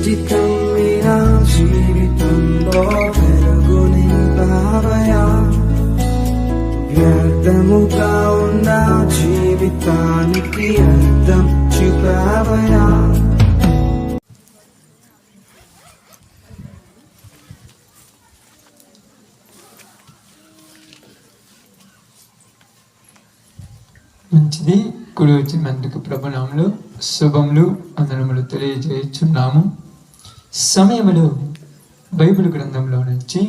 కమ్మిన జీవితంలో వెలుగు నింపావయా, వ్యర్థముగా ఉన్న జీవితానికి అర్థం చూపావయా. మంచిది. కుడి వచ్చినందుకు ప్రభునామములు శుభములు వందనములు తెలియజేయుచున్నాము. సమయములో బైబిల్ గ్రంథంలో నుంచి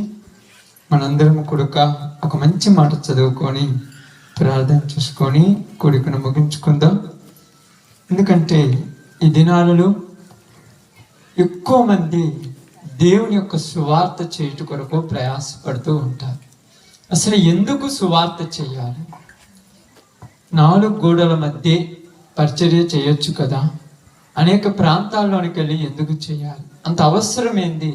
మనందరం కూడక ఒక మంచి మాట చదువుకొని ప్రార్థన చేసుకొని కూడికను ముగించుకుందాం. ఎందుకంటే ఈ దినాలలో ఎక్కువ మంది దేవుని యొక్క సువార్త చేయుట కొరకు ప్రయాసపడుతూ ఉంటారు. అసలు ఎందుకు సువార్త చేయాలి? 4 గోడల మధ్య పరిచర్య చేయొచ్చు కదా, అనేక ప్రాంతాల్లోనికి వెళ్ళి ఎందుకు చేయాలి? అంత అవసరం ఏంది?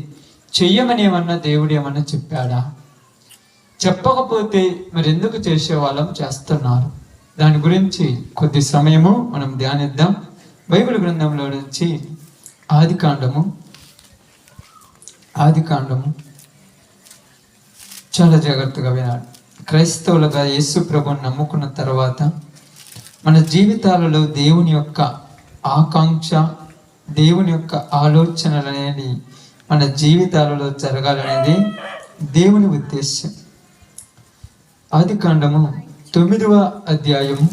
చెయ్యమని ఏమన్నా దేవుడు ఏమన్నా చెప్పాడా? చెప్పకపోతే మరి ఎందుకు చేసేవాళ్ళం చేస్తున్నారు? దాని గురించి కొద్ది సమయము మనం ధ్యానిద్దాం. బైబిల్ గ్రంథంలో నుంచి ఆదికాండము చాలా జాగ్రత్తగా వినాలి. క్రైస్తవులుగా యేసు ప్రభువుని నమ్ముకున్న తర్వాత మన జీవితాలలో దేవుని యొక్క ఆకాంక్ష, దేవుని యొక్క ఆలోచనలు అనేది మన జీవితాలలో జరగాలనేది దేవుని ఉద్దేశం. ఆదికాండము 9వ అధ్యాయము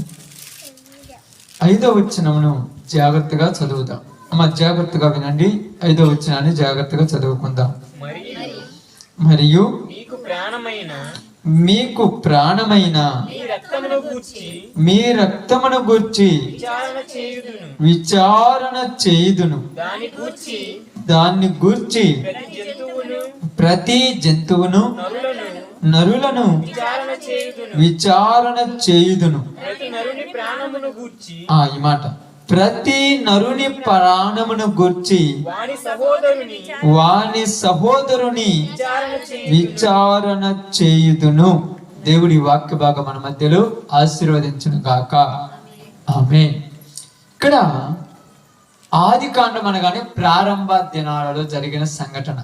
5వ వచనమును జాగ్రత్తగా చదువుదాం. జాగ్రత్తగా వినండి. 5వ వచనాన్ని జాగ్రత్తగా చదువుకుందాం. మరియు మీకు ప్రాణమైన మీ రక్తమును గూర్చి విచారణ చేయుదును. దాన్ని గూర్చి ప్రతి జంతువును నరులను విచారణ చేయుదును. ఈ మాట, ప్రతి నరుని ప్రాణమును గూర్చి వాని సహోదరుని విచారణ చేయుదును. దేవుడి వాక్య భాగం మన మధ్యలో ఆశీర్వదించును గాక. ఆమేన్. ఇక్కడ ఆదికాండం అనగానే ప్రారంభ దినాలలో జరిగిన సంఘటన.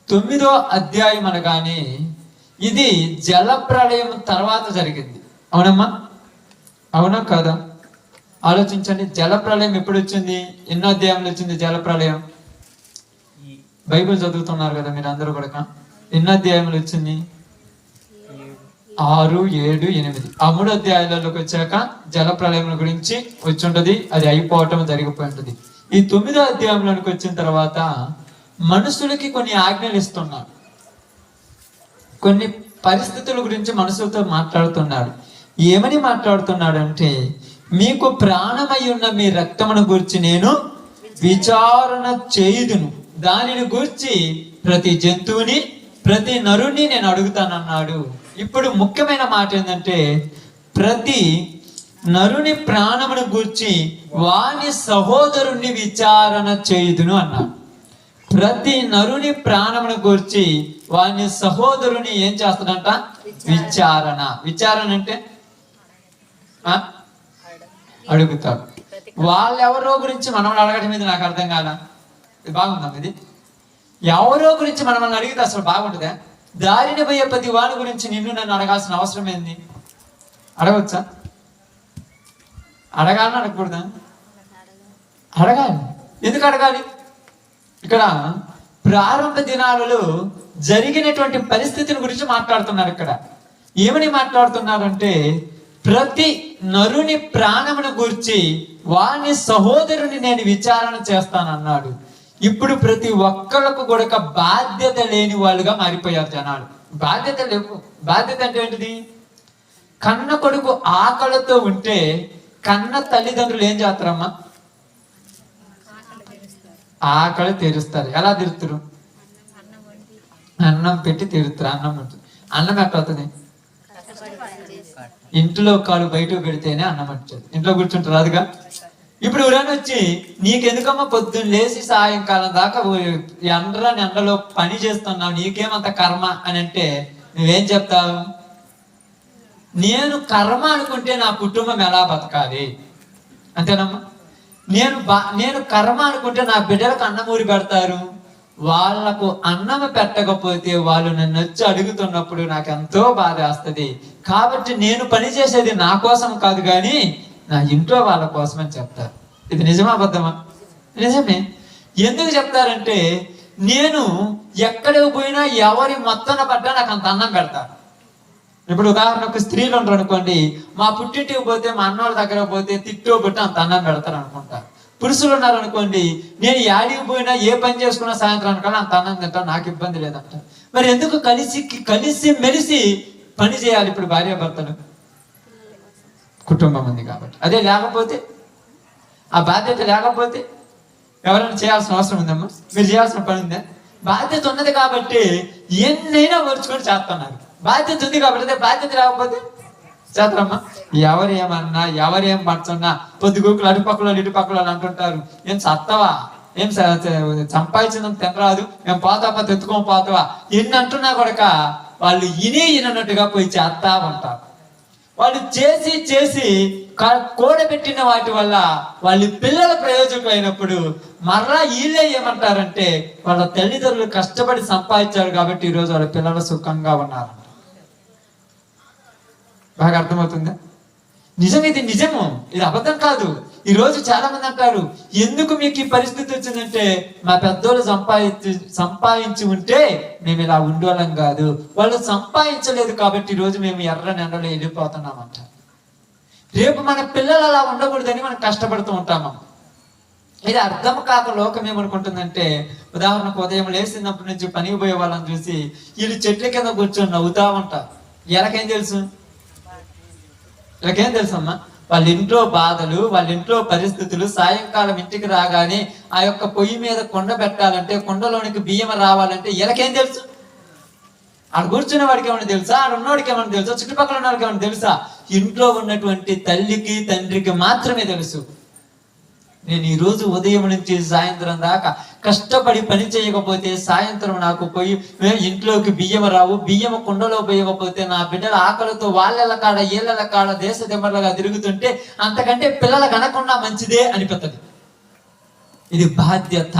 9వ అధ్యాయం అనగానే ఇది జల ప్రళయం తర్వాత జరిగింది. అవునమ్మా? అవునా కాదా? ఆలోచించండి. జల ప్రళయం ఎప్పుడు వచ్చింది? ఎన్నో అధ్యాయంలో వచ్చింది జల ప్రళయం? బైబిల్ చదువుతున్నారు కదా మీరు అందరూ కూడా. ఎన్నో అధ్యాయంలో వచ్చింది? 6, 7, 8 ఆ 3 అధ్యాయాలలోకి వచ్చాక జల ప్రళయం గురించి వచ్చి ఉంటుంది. అది అయిపోవటం జరిగిపోయి ఉంటుంది. ఈ 9వ అధ్యాయంలోనికి వచ్చిన తర్వాత మనుషులకి కొన్ని ఆజ్ఞలు ఇస్తున్నాడు. కొన్ని పరిస్థితుల గురించి మనుషులతో మాట్లాడుతున్నాడు. ఏమని మాట్లాడుతున్నాడు అంటే, మీకు ప్రాణమై ఉన్న మీ రక్తమును గూర్చి నేను విచారణ చేయుదును. దానిని గూర్చి ప్రతి జంతువుని ప్రతి నరుని నేను అడుగుతానన్నాడు. ఇప్పుడు ముఖ్యమైన మాట ఏంటంటే, ప్రతి నరుని ప్రాణమును గూర్చి వాని సహోదరుని విచారణ చేయుదును అన్నాడు. ప్రతి నరుని ప్రాణమును గూర్చి వాని సహోదరుని ఏం చేస్తాడంట? విచారణ. విచారణ అంటే అడుగుతాడు. వాళ్ళెవరో గురించి మనల్ని అడగడం మీద నాకు అర్థం కాదా? ఇది బాగుందా? ఇది ఎవరో గురించి మనల్ని అడిగితే అసలు బాగుంటుందా? దారిని పోయే ప్రతి వాని గురించి నిన్ను నన్ను అడగాల్సిన అవసరం ఏంది? అడగవచ్చా? అడగాలని అడగకూడదా? అడగాలి. ఎందుకు అడగాలి? ఇక్కడ ప్రారంభ దినాలలో జరిగినటువంటి పరిస్థితుల గురించి మాట్లాడుతున్నారు. ఇక్కడ ఏమని మాట్లాడుతున్నారంటే, ప్రతి నరుని ప్రాణమును గూర్చి వాని సహోదరుని నేను విచారణ చేస్తానన్నాడు. ఇప్పుడు ప్రతి ఒక్కళ్ళకు కూడా బాధ్యత లేని వాళ్ళుగా మారిపోయారు జనాలు. బాధ్యత లేవు. బాధ్యత అంటే ఏంటిది? కన్న కొడుకు ఆకలితో ఉంటే కన్న తల్లిదండ్రులు ఏం చేస్తారమ్మా? ఆకలి తీరుస్తారు. ఎలా తీరుతారు? అన్నం పెట్టి తీరుతారు. అన్నం ఉంటుంది. అన్నం ఎట్లా అవుతుంది? ఇంట్లో కాలు బయట పెడితేనే అన్నం వచ్చేది. ఇంట్లో కూర్చుంటారు అదిగా. ఇప్పుడు ఎవరైనా వచ్చి, నీకెందుకమ్మా పొద్దున్న లేచి సాయంకాలం దాకా ఎండలో పని చేస్తున్నావు, నీకేమంత కర్మ అని అంటే నువ్వేం చెప్తావు? నేను కర్మ అనుకుంటే నా కుటుంబం ఎలా బతకాలి? అంతేనమ్మా? నేను కర్మ అనుకుంటే నా బిడ్డలకు అన్నమూరి పెడతారు, వాళ్ళకు అన్నం పెట్టకపోతే వాళ్ళు నన్ను వచ్చి అడుగుతున్నప్పుడు నాకు ఎంతో బాధ వేస్తుంది. కాబట్టి నేను పని చేసేది నా కోసం కాదు కానీ నా ఇంట్లో వాళ్ళ కోసం అని చెప్తారు. ఇది నిజమా అబద్ధమా? నిజమే. ఎందుకు చెప్తారంటే నేను ఎక్కడికి పోయినా ఎవరి మొత్తాన పడ్డా నాకు అంత అన్నం పెడతారు. ఇప్పుడు ఉదాహరణకు స్త్రీలు ఉంటారు అనుకోండి, మా పుట్టింటికి పోతే మా అన్నోళ్ళ దగ్గర పోతే తిట్టో పెట్టి అంత అన్నం పెడతారు అనుకుంటారు. పురుషులు ఉన్నారు అనుకోండి, నేను యాడికి పోయినా ఏ పని చేసుకున్నా సాయంత్రానికి కల్లా అంత అన్నం తింటా, నాకు ఇబ్బంది లేదంట. మరి ఎందుకు కలిసి మెలిసి పని చేయాలి ఇప్పుడు భార్యాభర్తలు? కుటుంబం ఉంది కాబట్టి. అదే లేకపోతే, ఆ బాధ్యత లేకపోతే ఎవరైనా చేయాల్సిన అవసరం ఉందమ్మా? మీరు చేయాల్సిన పని ఉందా? బాధ్యత ఉన్నది కాబట్టి ఎన్నైనా ఓర్చుకొని చేస్తున్నారు. బాధ్యత ఉంది కాబట్టి. అదే బాధ్యత లేకపోతే చేస్తారమ్మా? ఎవరేమన్నా ఎవరేం పడుతున్నా పొద్దుగూకులు అటుపక్కల ఇటుపక్కల అంటుంటారు, ఏం సత్తవా, ఏం సంపాదించిన తినరాదు, మేము పోతావా తెచ్చుకోం పోతావా, ఎన్ని అంటున్నా కూడా వాళ్ళు ఇనన్నట్టుగా పోయి చేస్తా ఉంటారు. వాళ్ళు చేసి చేసి కూడబెట్టిన వాటి వల్ల వాళ్ళ పిల్లల ప్రయోజకులు అయినప్పుడు మరలా వీళ్ళే ఏమంటారంటే వాళ్ళ తల్లిదండ్రులు కష్టపడి సంపాదించారు కాబట్టి ఈరోజు వాళ్ళ పిల్లలు సుఖంగా ఉన్నారు. బాగా అర్థమవుతుందా? నిజం, ఇది నిజము, ఇది అబద్ధం కాదు. ఈ రోజు చాలా మంది అంటారు, ఎందుకు మీకు ఈ పరిస్థితి వచ్చిందంటే మా పెద్దోళ్ళు సంపాదించి ఉంటే మేము ఇలా ఉండేవాళ్ళం కాదు, వాళ్ళు సంపాదించలేదు కాబట్టి ఈరోజు మేము ఎర్రని ఎండలో వెళ్ళిపోతున్నామంట. రేపు మన పిల్లలు అలా ఉండకూడదని మనం కష్టపడుతూ ఉంటాము. ఇది అర్థం కాక లోకం ఏమనుకుంటుందంటే, ఉదాహరణకు ఉదయం లేచినప్పటి నుంచి పనికి పోయే వాళ్ళని చూసి వీళ్ళు చెట్ల కింద కూర్చొని నవ్వుతా ఉంటారు. ఎలాకేం తెలుసు? వీళ్ళకేం తెలుసమ్మా? వాళ్ళ ఇంట్లో బాధలు, వాళ్ళ ఇంట్లో పరిస్థితులు, సాయంకాలం ఇంటికి రాగానే ఆ యొక్క పొయ్యి మీద కుండ పెట్టాలంటే, కుండలోనికి బియ్యం రావాలంటే వీళ్ళకేం తెలుసు? ఆడ కూర్చునే వాడికి ఏమన్నా తెలుసా? ఆడ ఉన్నవాడికి ఏమన్నా తెలుసా? చుట్టుపక్కల ఉన్నవాడికి ఏమన్నా తెలుసా? ఇంట్లో ఉన్నటువంటి తల్లికి తండ్రికి మాత్రమే తెలుసు. నేను ఈ రోజు ఉదయం నుంచి సాయంత్రం దాకా కష్టపడి పని చేయకపోతే సాయంత్రం నాకు పోయి ఇంట్లోకి బియ్యం రావు, బియ్యం కుండలో పోయకపోతే నా బిడ్డల ఆకలితో వాళ్ళ కాడ ఏళ్ళ కాడ దేశ దిమ్మలుగా తిరుగుతుంటే అంతకంటే పిల్లలకు అనకుండా మంచిదే అనిపిస్తుంది. ఇది బాధ్యత.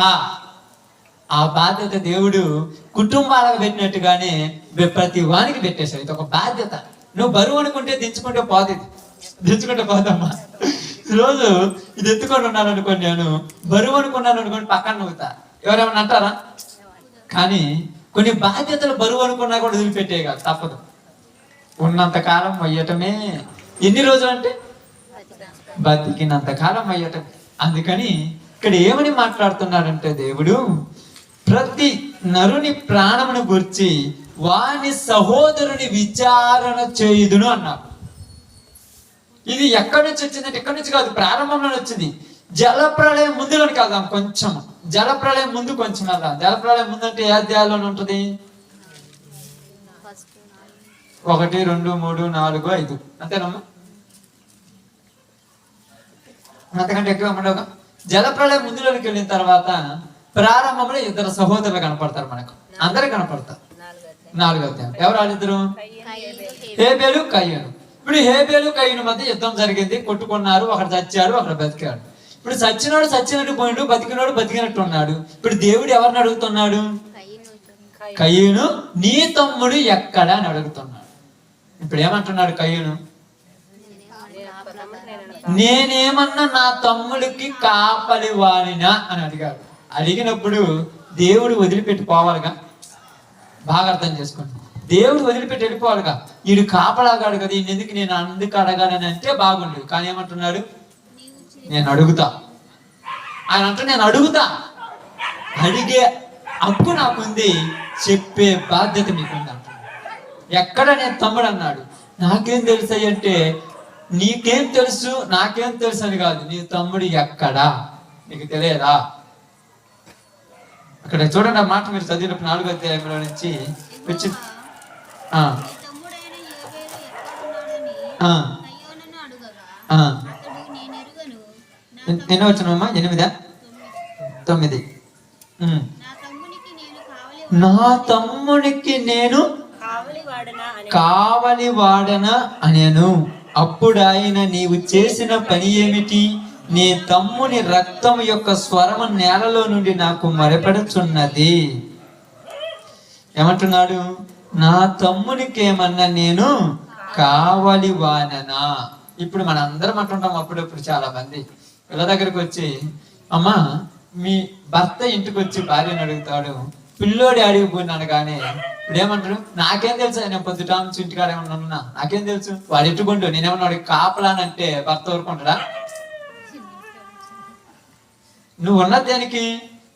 ఆ బాధ్యత దేవుడు కుటుంబాలకు పెట్టినట్టుగానే ప్రతి వానికి పెట్టేశాడు. ఇది ఒక బాధ్యత. నువ్వు బరువు అనుకుంటే దించుకుంటే పోదమ్మా. రోజు ఇది ఎత్తుకొని ఉన్నాను అనుకోండి, నేను బరువు అనుకున్నాను అనుకోండి పక్కన నవ్వుతా, ఎవరేమన్నా అంటారా? కానీ కొన్ని బాధ్యతలు బరువు అనుకున్నా కూడా వదిలిపెట్టే కాదు, తప్పదు. ఉన్నంత కాలం అయ్యటమే. ఎన్ని రోజులు అంటే బతికినంత కాలం అయ్యటమే. అందుకని ఇక్కడ ఏమని మాట్లాడుతున్నాడంటే దేవుడు, ప్రతి నరుని ప్రాణమును గురించి వాని సహోదరుని విచారణ చేయుదును అన్నాడు. ఇది ఎక్కడి నుంచి వచ్చిందంటే ఇక్కడి నుంచి కాదు, ప్రారంభంలో వచ్చింది. జలప్రళయం ముందులోని కాదాం, కొంచెం జలప్రళయం ముందు కొంచెం వెళ్దాం. జలప్రళయం ముందు అంటే ఏ అధ్యాయంలో ఉంటుంది? 1, 2, 3, 4, 5 అంతేనమ్మా? అంతకంటే ఎక్కువ ఉండవుగా. జలప్రళయం ముందులోనికి వెళ్ళిన తర్వాత ప్రారంభంలో 2 సహోదరులు కనపడతారు మనకు, అందరూ కనపడతారు. 4వ అధ్యాయం. ఎవరు వాళ్ళిద్దరు? హేబేలు కయ్యను. ఇప్పుడు హేబేలు కయ్యను మధ్య యుద్ధం జరిగింది, కొట్టుకున్నారు, ఒకడు చచ్చాడు, ఒకడు బతికాడు. ఇప్పుడు చచ్చినోడు చచ్చినట్టు పోయిండు, బతికినోడు బతికినట్టు ఉన్నాడు. ఇప్పుడు దేవుడు ఎవరిని అడుగుతున్నాడు? కయ్యను నీ తమ్ముడు ఎక్కడ అని అడుగుతున్నాడు. ఇప్పుడు ఏమంటున్నాడు కయ్యను? నేనేమన్నా నా తమ్ముడికి కాపలి వాడినా అని అడిగాడు. అడిగినప్పుడు దేవుడు వదిలిపెట్టి పోవాలిగా. బాగా అర్థం చేసుకోండి, దేవుడు వదిలిపెట్టి వెళ్ళిపోవాలిగా. వీడు కాపలాగాడు కదా, ఈయన ఎందుకు నేను అందుకు అడగాలని అంటే బాగుండు. కానీ ఏమంటున్నాడు? నేను అడుగుతా. ఆయన అంటే నేను అడుగుతా, అడిగే హక్కు నాకుంది, చెప్పే బాధ్యత మీకుంది అంటున్నాడు. ఎక్కడ నేను తమ్ముడు అన్నాడు. నాకేం తెలుసు అంటే, నీకేం తెలుసు నాకేం తెలుసు అని కాదు, నీ తమ్ముడు ఎక్కడా నీకు తెలియదా? అక్కడ చూడండి, ఆ మాట మీరు చదివినప్పుడు 4వ అధ్యాయంలో నుంచి వచ్చి ఎన్నో వచ్చినమ్మా? 8, 9. నా తమ్మునికి నేను కావలి వాడనా అనేను. అప్పుడు ఆయన, నీవు చేసిన పని ఏమిటి? నీ తమ్ముని రక్తం యొక్క స్వరము నేలలో నుండి నాకు మొరపెడుచున్నది. ఏమంటున్నాడు? నా తమ్మునికి ఏమన్నా నేను కావలి వాననా? ఇప్పుడు మన అందరం అంటుంటాం అప్పుడప్పుడు చాలా మంది పిల్ల దగ్గరికి వచ్చి, అమ్మా మీ భర్త ఇంటికి వచ్చి భార్యను అడుగుతాడు, పిల్లోడి అడిగిపోయినాను కానీ ఇప్పుడు ఏమంటాడు, నాకేం తెలుసు నేను పొద్దుట నుంచి ఇంటికాడ ఏమన్నా నాకేం తెలుసు, వాడు ఎట్టుకుంటూ నేనేమన్నా వాడికి కాపలానంటే భర్త ఊరుకుంటాడా? నువ్వు ఉన్నది దేనికి?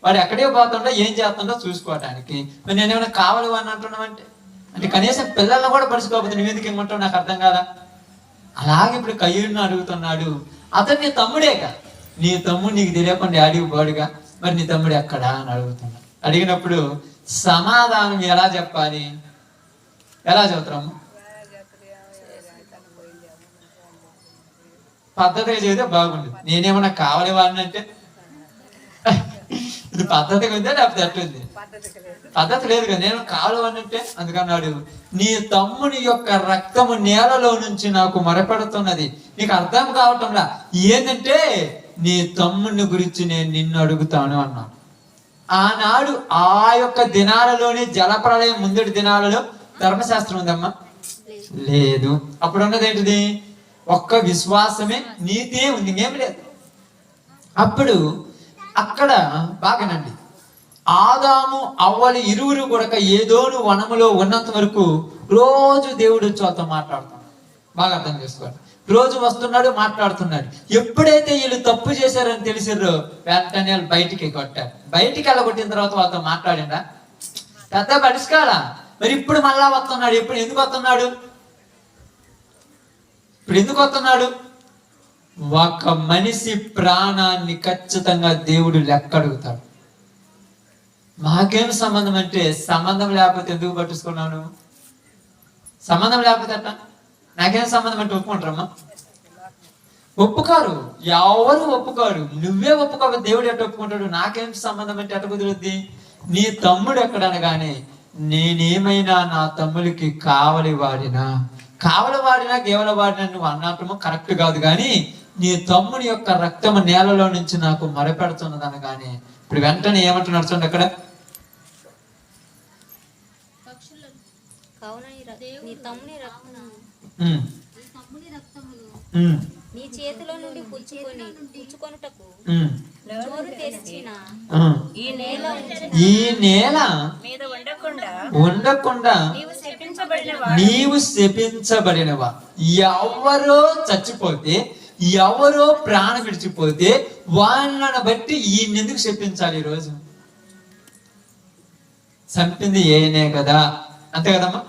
వాడు ఎక్కడికి పోతుండో ఏం చేస్తుండో చూసుకోవటానికి. మరి నేనేమైనా కావాలి అని అంటున్నావు అంటే కనీసం పిల్లలను కూడా పరుచుకోకపోతే నువ్వెందుకు ఏమంటావు నాకు అర్థం కాదా? అలాగే ఇప్పుడు కయ్యూరుని అడుగుతున్నాడు. అతను నీ తమ్ముడేగా, నీ తమ్ముడు నీకు తెలియకుండా ఆడికి పోడుగా, మరి నీ తమ్ముడు ఎక్కడా అని అడుగుతున్నాడు. అడిగినప్పుడు సమాధానం ఎలా చెప్పాలి? ఎలా చెబుతాము? పద్ధతిగా చెబితే బాగుండు. నేనేమన్నా కావాలి వాడిని అంటే ఇది పద్ధతిగా ఉందా లేకపోతే ఎట్లుంది? పద్ధతి లేదు కదా. నేను కావాలంటే అందుకన్నాడు, నీ తమ్ముని యొక్క రక్తము నేలలో నుంచి నాకు మొరపెడుతున్నది. నీకు అర్థం కావటంలా ఏంటంటే నీ తమ్ముని గురించి నేను నిన్ను అడుగుతాను అన్నాడు. ఆనాడు ఆ యొక్క దినాలలోనే జలప్రళయం ముందటి దినాలలో ధర్మశాస్త్రం ఉందమ్మా? లేదు. అప్పుడు ఉన్నది ఏంటిది? ఒక్క విశ్వాసమే, నీతే ఉంది, ఇంకేం లేదు. అప్పుడు అక్కడ బాగానండి, ఆదాము అవ్వలు ఇరువురు కూడా ఏదోను వనములో ఉన్నంత వరకు రోజు దేవుడు వచ్చి వాళ్ళతో మాట్లాడుతున్నాడు. బాగా అర్థం చేసుకోండి. రోజు వస్తున్నాడు, మాట్లాడుతున్నాడు. ఎప్పుడైతే వీళ్ళు తప్పు చేశారని తెలిసారో వెంటనే వాళ్ళు బయటికి కొట్టారు. బయటికి వెళ్ళగొట్టిన తర్వాత వాళ్ళతో మాట్లాడిండా? పెద్ద పరిష్కారా? మరి ఇప్పుడు మళ్ళా వస్తున్నాడు. ఎందుకు వస్తున్నాడు? ఇప్పుడు ఎందుకు వస్తున్నాడు? ఒక మనిషి ప్రాణాన్ని ఖచ్చితంగా దేవుడు లెక్క అడుగుతాడు. మాకేం సంబంధం అంటే, సంబంధం లేకపోతే ఎందుకు పట్టించుకున్నాను? సంబంధం లేకపోతే అట్లా నాకేం సంబంధం అంటే ఒప్పుకుంటారమ్మా? ఒప్పుకోరు, ఎవరు ఒప్పుకోరు. నువ్వే ఒప్పుకోవాలి, దేవుడు ఎట్ట ఒప్పుకుంటాడు? నాకేం సంబంధం అంటే ఎట్ట కుదురుద్ది? నీ తమ్ముడు ఎక్కడనగానే నేనేమైనా నా తమ్ముడికి కావలి వాడినా కేవల వాడినా నువ్వు అన్నట్టుమో కరెక్ట్ కాదు. కానీ నీ తమ్ముని యొక్క రక్తము నేలలో నుంచి నాకు మొరపెడుతున్నది అనగానే ఇప్పుడు వెంటనే ఏమంటున్నాడు చూడండి అక్కడ, నీ చేతిలో నుండి పుచ్చుకొనుటకు ఈ నేల ఉండకుండా నీవు శపించబడినవా. ఎవరో చచ్చిపోతే, ఎవరో ప్రాణం విడిచిపోతే వాళ్ళని బట్టి ఈయన ఎందుకు శపించాలి? ఈరోజు చంపింది ఏనే కదా, అంతే కదమ్మా?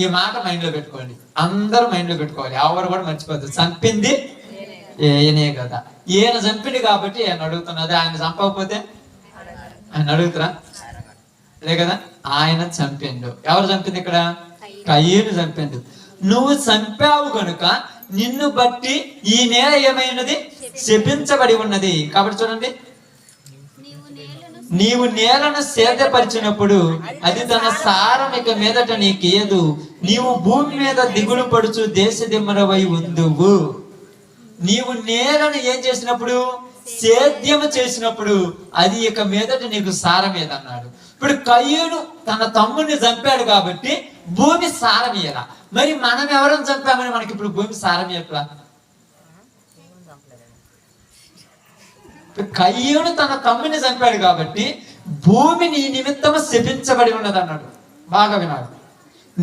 ఈ మాట మైండ్ లో పెట్టుకోండి, అందరూ మైండ్ లో పెట్టుకోవాలి, ఎవరు కూడా మర్చిపోద్దు. చంపింది ఏనే కదా, ఈయన చంపింది కాబట్టి ఆయన అడుగుతున్నది. ఆయన చంపకపోతే ఆయన అడుగుతారా? అదే కదా, ఆయన చంపిండు. ఎవరు చంపింది ఇక్కడ? కయ్యూను చంపిండు. నువ్వు చంపావు కనుక నిన్ను బట్టి ఈ నేల ఏమైనది? శపించబడి ఉన్నది. కాబట్టి చూడండి, నీవు నేలను సేదపరిచినప్పుడు అది తన సారం ఇక మీదట నీకేదు. నీవు భూమి మీద దిగులు పడుచు దేశ దిమ్మరవై ఉందువు. నీవు నేలను ఏం చేసినప్పుడు? సేద్యము చేసినప్పుడు అది ఇక మీదట నీకు సారం ఏదన్నాడు. ఇప్పుడు కయ్యూను తన తమ్ముడిని చంపాడు కాబట్టి భూమి సారం ఇయ్యరా. మరి మనం ఎవరైనా చంపామని మనకి ఇప్పుడు భూమి సారం ఎట్లా? కయ్యూను తన తమ్ముని చంపాడు కాబట్టి భూమి నీ నిమిత్తము శపించబడి ఉన్నది అన్నాడు. బాగా వినాడు.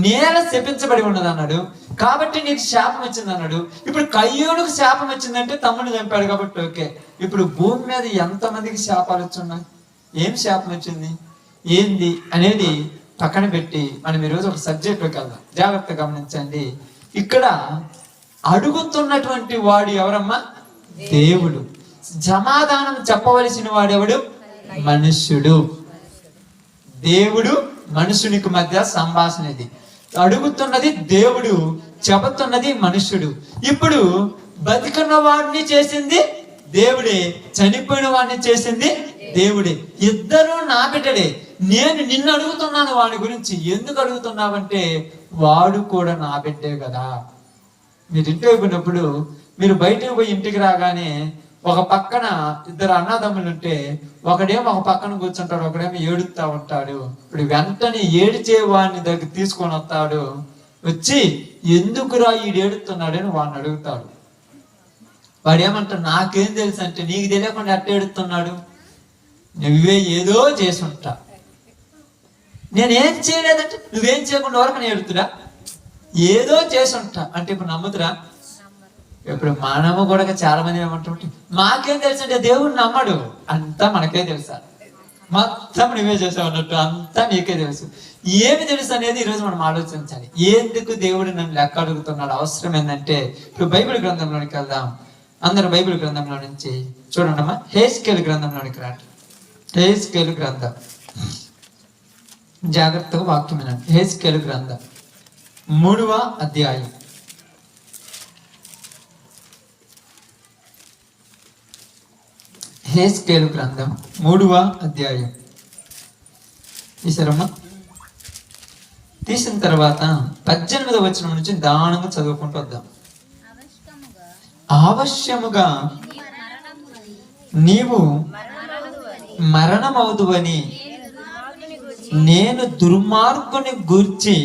నేల శపించబడి ఉన్నది అన్నాడు కాబట్టి నీకు శాపం వచ్చింది అన్నాడు. ఇప్పుడు కయ్యూనుకు శాపం వచ్చిందంటే తమ్ముని చంపాడు కాబట్టి ఓకే. ఇప్పుడు భూమి మీద ఎంతమందికి శాపాలు వచ్చున్నాయి? ఏం శాపం వచ్చింది ఏంది అనేది పక్కన పెట్టి మనం ఈరోజు ఒక సబ్జెక్ట్లోకి వెళ్దాం. జాగ్రత్త గమనించండి. ఇక్కడ అడుగుతున్నటువంటి వాడు ఎవరమ్మా? దేవుడు. సమాధానం చెప్పవలసిన వాడెవడు? మనుష్యుడు. దేవుడు మనుషునికి మధ్య సంభాషణ ఇది. అడుగుతున్నది దేవుడు, చెబుతున్నది మనుష్యుడు. ఇప్పుడు బతికున్న వాడిని చేసింది దేవుడే, చనిపోయిన వాడిని చేసింది దేవుడే. ఇద్దరు నా బిడ్డలే. నేను నిన్ను అడుగుతున్నాను వాడి గురించి. ఎందుకు అడుగుతున్నావంటే వాడు కూడా నా బిడ్డే కదా. మీరు ఇంటికి పోయినప్పుడు, మీరు బయటకు పోయి ఇంటికి రాగానే ఒక పక్కన ఇద్దరు అన్నదమ్ములు ఉంటే ఒకడేమో ఒక పక్కన కూర్చుంటాడు, ఒకడేమో ఏడుస్తా ఉంటాడు. ఇప్పుడు వెంటనే ఏడిచే వాడిని దగ్గర తీసుకొని వస్తాడు, వచ్చి ఎందుకురా ఈడు ఏడుస్తున్నాడని వాడిని అడుగుతాడు. వాడు ఏమంటాడు, నాకేం తెలుసు అంటే, నీకు తెలియకుండా ఎట్ట ఏడుస్తున్నాడు, నువ్వే ఏదో చేసి ఉంటా. నేనేం చేయలేదంటే నువ్వేం చేయకుండా వరకు నేను ఏడుతురా, ఏదో చేసి ఉంటా అంటే ఇప్పుడు నమ్ముతురా? ఇప్పుడు మనము కూడా చాలా మంది ఏమంటుంటే మాకేం తెలుసు అంటే దేవుడు నమ్మడు, అంతా మనకే తెలుసా, మొత్తం నువ్వే చేసావు అన్నట్టు అంతా నీకే తెలుసు. ఏమి తెలుసు అనేది ఈరోజు మనం ఆలోచించాలి. ఎందుకు దేవుడు నన్ను లెక్క అడుగుతున్నాడు? అవసరం ఏంటంటే ఇప్పుడు బైబిల్ గ్రంథంలోనికి వెళ్దాం. అందరు బైబిల్ గ్రంథంలో నుంచి చూడండి అమ్మా, హెస్కేలు గ్రంథంలోనికి రండి. హెస్కేలు గ్రంథం, జాగ్రత్తగా వాక్యం వినండి. హెస్కేలు గ్రంథం 3వ అధ్యాయం. హెస్కేలు గ్రంథం 3వ అధ్యాయం తీసారమ్మా. తీసిన తర్వాత 18వ వచనం నుంచి దానంగా చదువుకుంటూ వద్దాం. అవశ్యముగా నీవు మరణమవుదువని నేను దుర్మార్గుని గూర్చి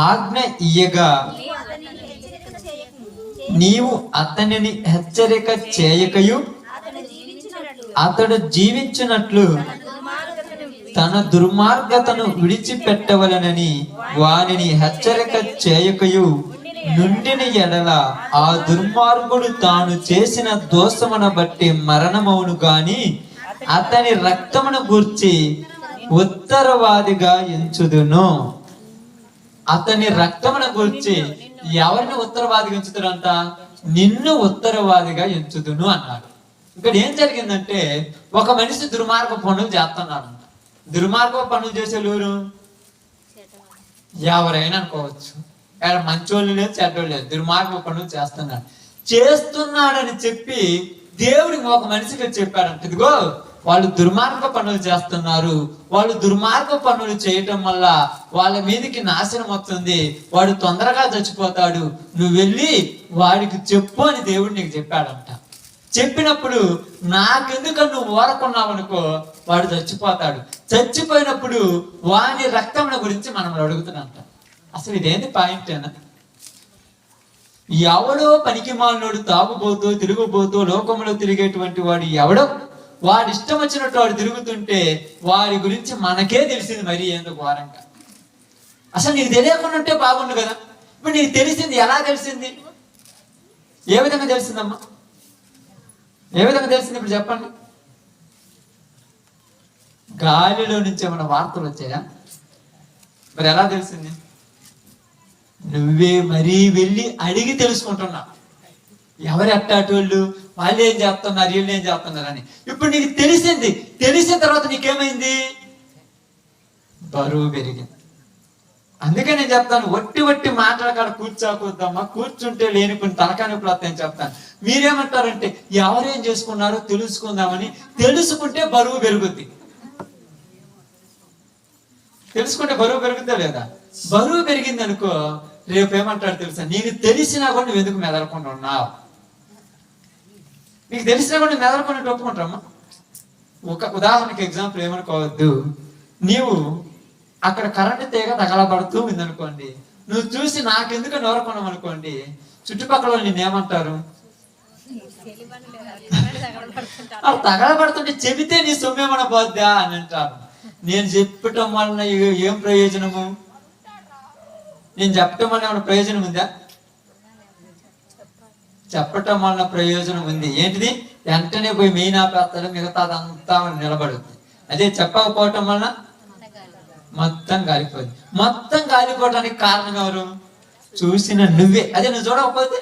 ఆజ్ఞ ఇయ్యగా నీవు అతనిని హెచ్చరిక చేయకయు అతడు జీవించినట్లు తన దుర్మార్గతను విడిచిపెట్టవలనని వానిని హెచ్చరిక చేయకయు నుండిన ఎడల ఆ దుర్మార్గుడు తాను చేసిన దోషమును బట్టి మరణమవును గాని అతని రక్తమును గూర్చి ఉత్తరవాదిగా ఎంచుదును. అతని రక్తమును గూర్చి ఎవరిని ఉత్తరవాదిగా ఎంచుతారంట? నిన్ను ఉత్తరవాదిగా ఎంచుదును అన్నాడు. ఇక్కడ ఏం జరిగిందంటే, ఒక మనిషి దుర్మార్గ పనులు చేస్తున్నాడు. దుర్మార్గ పనులు చేసేవారు ఎవరైనా అనుకోవచ్చు, ఆయన మంచోళ్ళు లేదు చెడ్డోళ్ళు లేదు, దుర్మార్గ పనులు చేస్తున్నాడని చెప్పి దేవుడికి ఒక మనిషికి చెప్పాడంట, ఇదిగో వాళ్ళు దుర్మార్గ పనులు చేస్తున్నారు, వాళ్ళు దుర్మార్గ పనులు చేయటం వల్ల వాళ్ళ మీదకి నాశనం వస్తుంది, వాడు తొందరగా చచ్చిపోతాడు, నువ్వు వెళ్ళి వాడికి చెప్పు అని దేవుడు నీకు చెప్పాడంట. చెప్పినప్పుడు నాకెందుకు నువ్వు ఓరకున్నావు అనుకో, వాడు చచ్చిపోతాడు. చచ్చిపోయినప్పుడు వాని రక్తముల గురించి మనం అడుగుతున్నంట. అసలు ఇదేంటి పాయింట్ అయినా? ఎవడో పనికి మాలినోడు తాగుబోతూ తిరుగుబోతూ లోకంలో తిరిగేటువంటి వాడు ఎవడో వాడి ఇష్టం వచ్చినట్టు వాడు తిరుగుతుంటే వాడి గురించి మనకే తెలిసింది మరి ఏందో ఘోరంగా. అసలు నీకు తెలియకుండా ఉంటే బాగుండు కదా. ఇప్పుడు నీకు తెలిసింది, ఎలా తెలిసింది? ఏ విధంగా తెలిసిందమ్మా? ఏ విధంగా తెలిసింది ఇప్పుడు చెప్పండి. గాలిలో నుంచి ఏమైనా వార్తలు వచ్చాయా? మరి ఎలా తెలిసింది? నువ్వే మరీ వెళ్ళి అడిగి తెలుసుకుంటున్నా, ఎవరు ఎట్టాటోళ్ళు, వాళ్ళు ఏం చేస్తున్నారు, వీళ్ళు ఏం చేస్తున్నారు అని. ఇప్పుడు నీకు తెలిసింది, తెలిసిన తర్వాత నీకేమైంది? బరువు పెరిగింది. అందుకే నేను చెప్తాను, వట్టి మాట్లాడకాడ కూర్చోకూడదమ్మా. కూర్చుంటే లేని కొన్ని తలకానిపులు వస్తాయని చెప్తాను. మీరేమంటారంటే ఎవరేం చేసుకున్నారో తెలుసుకుందామని. తెలుసుకుంటే బరువు పెరుగుద్ది. తెలుసుకుంటే బరువు పెరుగుద్దా లేదా? బరువు పెరిగింది అనుకో, రేపు ఏమంటాడు తెలుసా, నీకు తెలిసినా కూడా నువ్వు ఎందుకు మెదలకుండా ఉన్నావు? నీకు తెలిసినా కూడా నువ్వు మెదలకుండా ఒప్పుకుంటారమ్మా. ఒక ఉదాహరణకి ఎగ్జాంపుల్ ఏమనుకోవద్దు, నీవు అక్కడ కరెంటు తీగ తగలబడుతూ ఉందనుకోండి, నువ్వు చూసి నాకెందుకు నోరకున్నాం అనుకోండి, చుట్టుపక్కల నిన్నేమంటారు? తగలబడుతుంటే చెబితే నీ సొమ్మేమన్నా పోద్దా అని అంటారు. నేను చెప్పటం వలన ఏం ప్రయోజనము? నేను చెప్పటం వల్ల ఏమైనా ప్రయోజనం ఉందా? చెప్పటం వలన ప్రయోజనం ఉంది. ఏంటిది? వెంటనే పోయి మెయిన్ ఆపేస్తాడు, మిగతాదంతా నిలబడుద్ది. అదే చెప్పకపోవటం వలన మొత్తం కాలిపోయింది. మొత్తం కాలిపోవడానికి కారణం ఎవరు? చూసిన నువ్వే. అదే నువ్వు చూడకపోతే.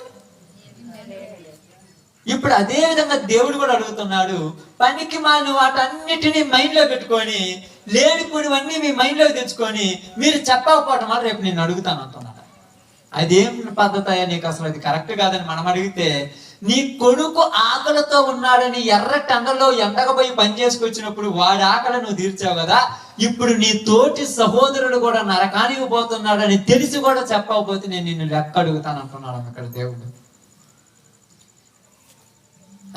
ఇప్పుడు అదే విధంగా దేవుడు కూడా అడుగుతున్నాడు, పనికి మాలిన వాటన్నిటినీ మైండ్ లో పెట్టుకొని, లేనిపోయినవన్నీ మీ మైండ్ లోకి తెచ్చుకొని మీరు చెప్పకపోవటం వల్ల రేపు నేను అడుగుతాను అంటున్నాడు. అదేం పద్ధతి అయ్యా నీకు? అసలు అది కరెక్ట్ కాదని మనం అడిగితే, నీ కొడుకు ఆకలితో ఉన్నాడని ఎర్రటి ఎండలో ఎండకపోయి పని చేసుకొచ్చినప్పుడు వాడి ఆకలి నువ్వు తీర్చావు కదా, ఇప్పుడు నీ తోటి సహోదరుడు కూడా నరకానికి పోతున్నాడని తెలిసి కూడా చెప్పకపోతే నేను నిన్ను లెక్క అడుగుతాను అంటున్నాడు అక్కడ దేవుడు.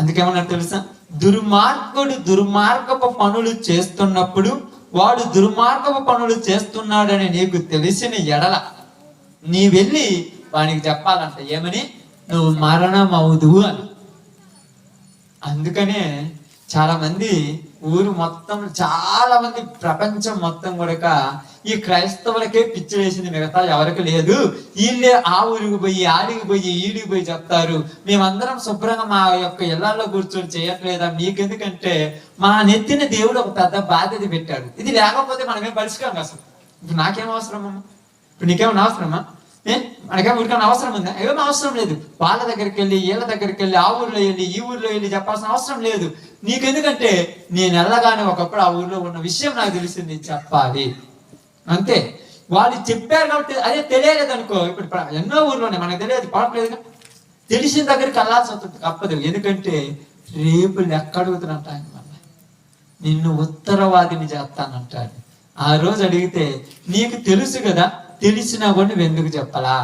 అందుకేమన్నారు తెలుసా? దుర్మార్గుడు దుర్మార్గపు పనులు చేస్తున్నప్పుడు వాడు దుర్మార్గపు పనులు చేస్తున్నాడని నీకు తెలిసిన ఎడల నీ వెళ్ళి వానికి చెప్పాలంట, ఏమని? నువ్వు మరణం అవుదువు అని. అందుకనే చాలా మంది ఊరు మొత్తం, చాలా మంది ప్రపంచం మొత్తం కూడా ఈ క్రైస్తవులకే పిచ్చి వేసింది, మిగతా ఎవరికి లేదు. వీళ్ళే ఆ ఊరికి పోయి ఆడికి పోయి ఈడికి పోయి చెప్తారు, మేమందరం శుభ్రంగా మా యొక్క ఇళ్లలో కూర్చొని చేయట్లేదా? మీకెందుకంటే మా నెత్తిన దేవుడు ఒక పెద్ద బాధ్యత పెట్టాడు. ఇది లేకపోతే మనమేం పరిష్కారం అసలు. ఇప్పుడు నాకేం అవసరమమ్మా? ఇప్పుడు నీకేమన్నా అవసరమా? మనకేమో ఉడికన్నా అవసరం ఉందా? ఏమో అవసరం లేదు. వాళ్ళ దగ్గరికి వెళ్ళి వీళ్ళ దగ్గరికి వెళ్ళి ఆ ఊర్లో వెళ్ళి ఈ ఊర్లో వెళ్ళి చెప్పాల్సిన అవసరం లేదు నీకెందుకంటే నేను వెళ్ళగానే ఒకప్పుడు ఆ ఊర్లో ఉన్న విషయం నాకు తెలిసింది, చెప్పాలి అంతే. వాళ్ళు చెప్పారు కాబట్టి అదే తెలియలేదు అనుకో. ఇప్పుడు ఎన్నో ఊర్లోనే మనకు తెలియదు, పడట్లేదుగా. తెలిసిన దగ్గరికి వెళ్ళాల్సి వస్తుంది, తప్పదు. ఎందుకంటే రేపు లెక్క అడుగుతున్నట్టు ఆయన మళ్ళీ నిన్ను ఉత్తరవాదిని చేస్తానంటాడు. ఆ రోజు అడిగితే నీకు తెలుసు కదా, తెలిసినా కూడా నువ్వు ఎందుకు చెప్పాలా?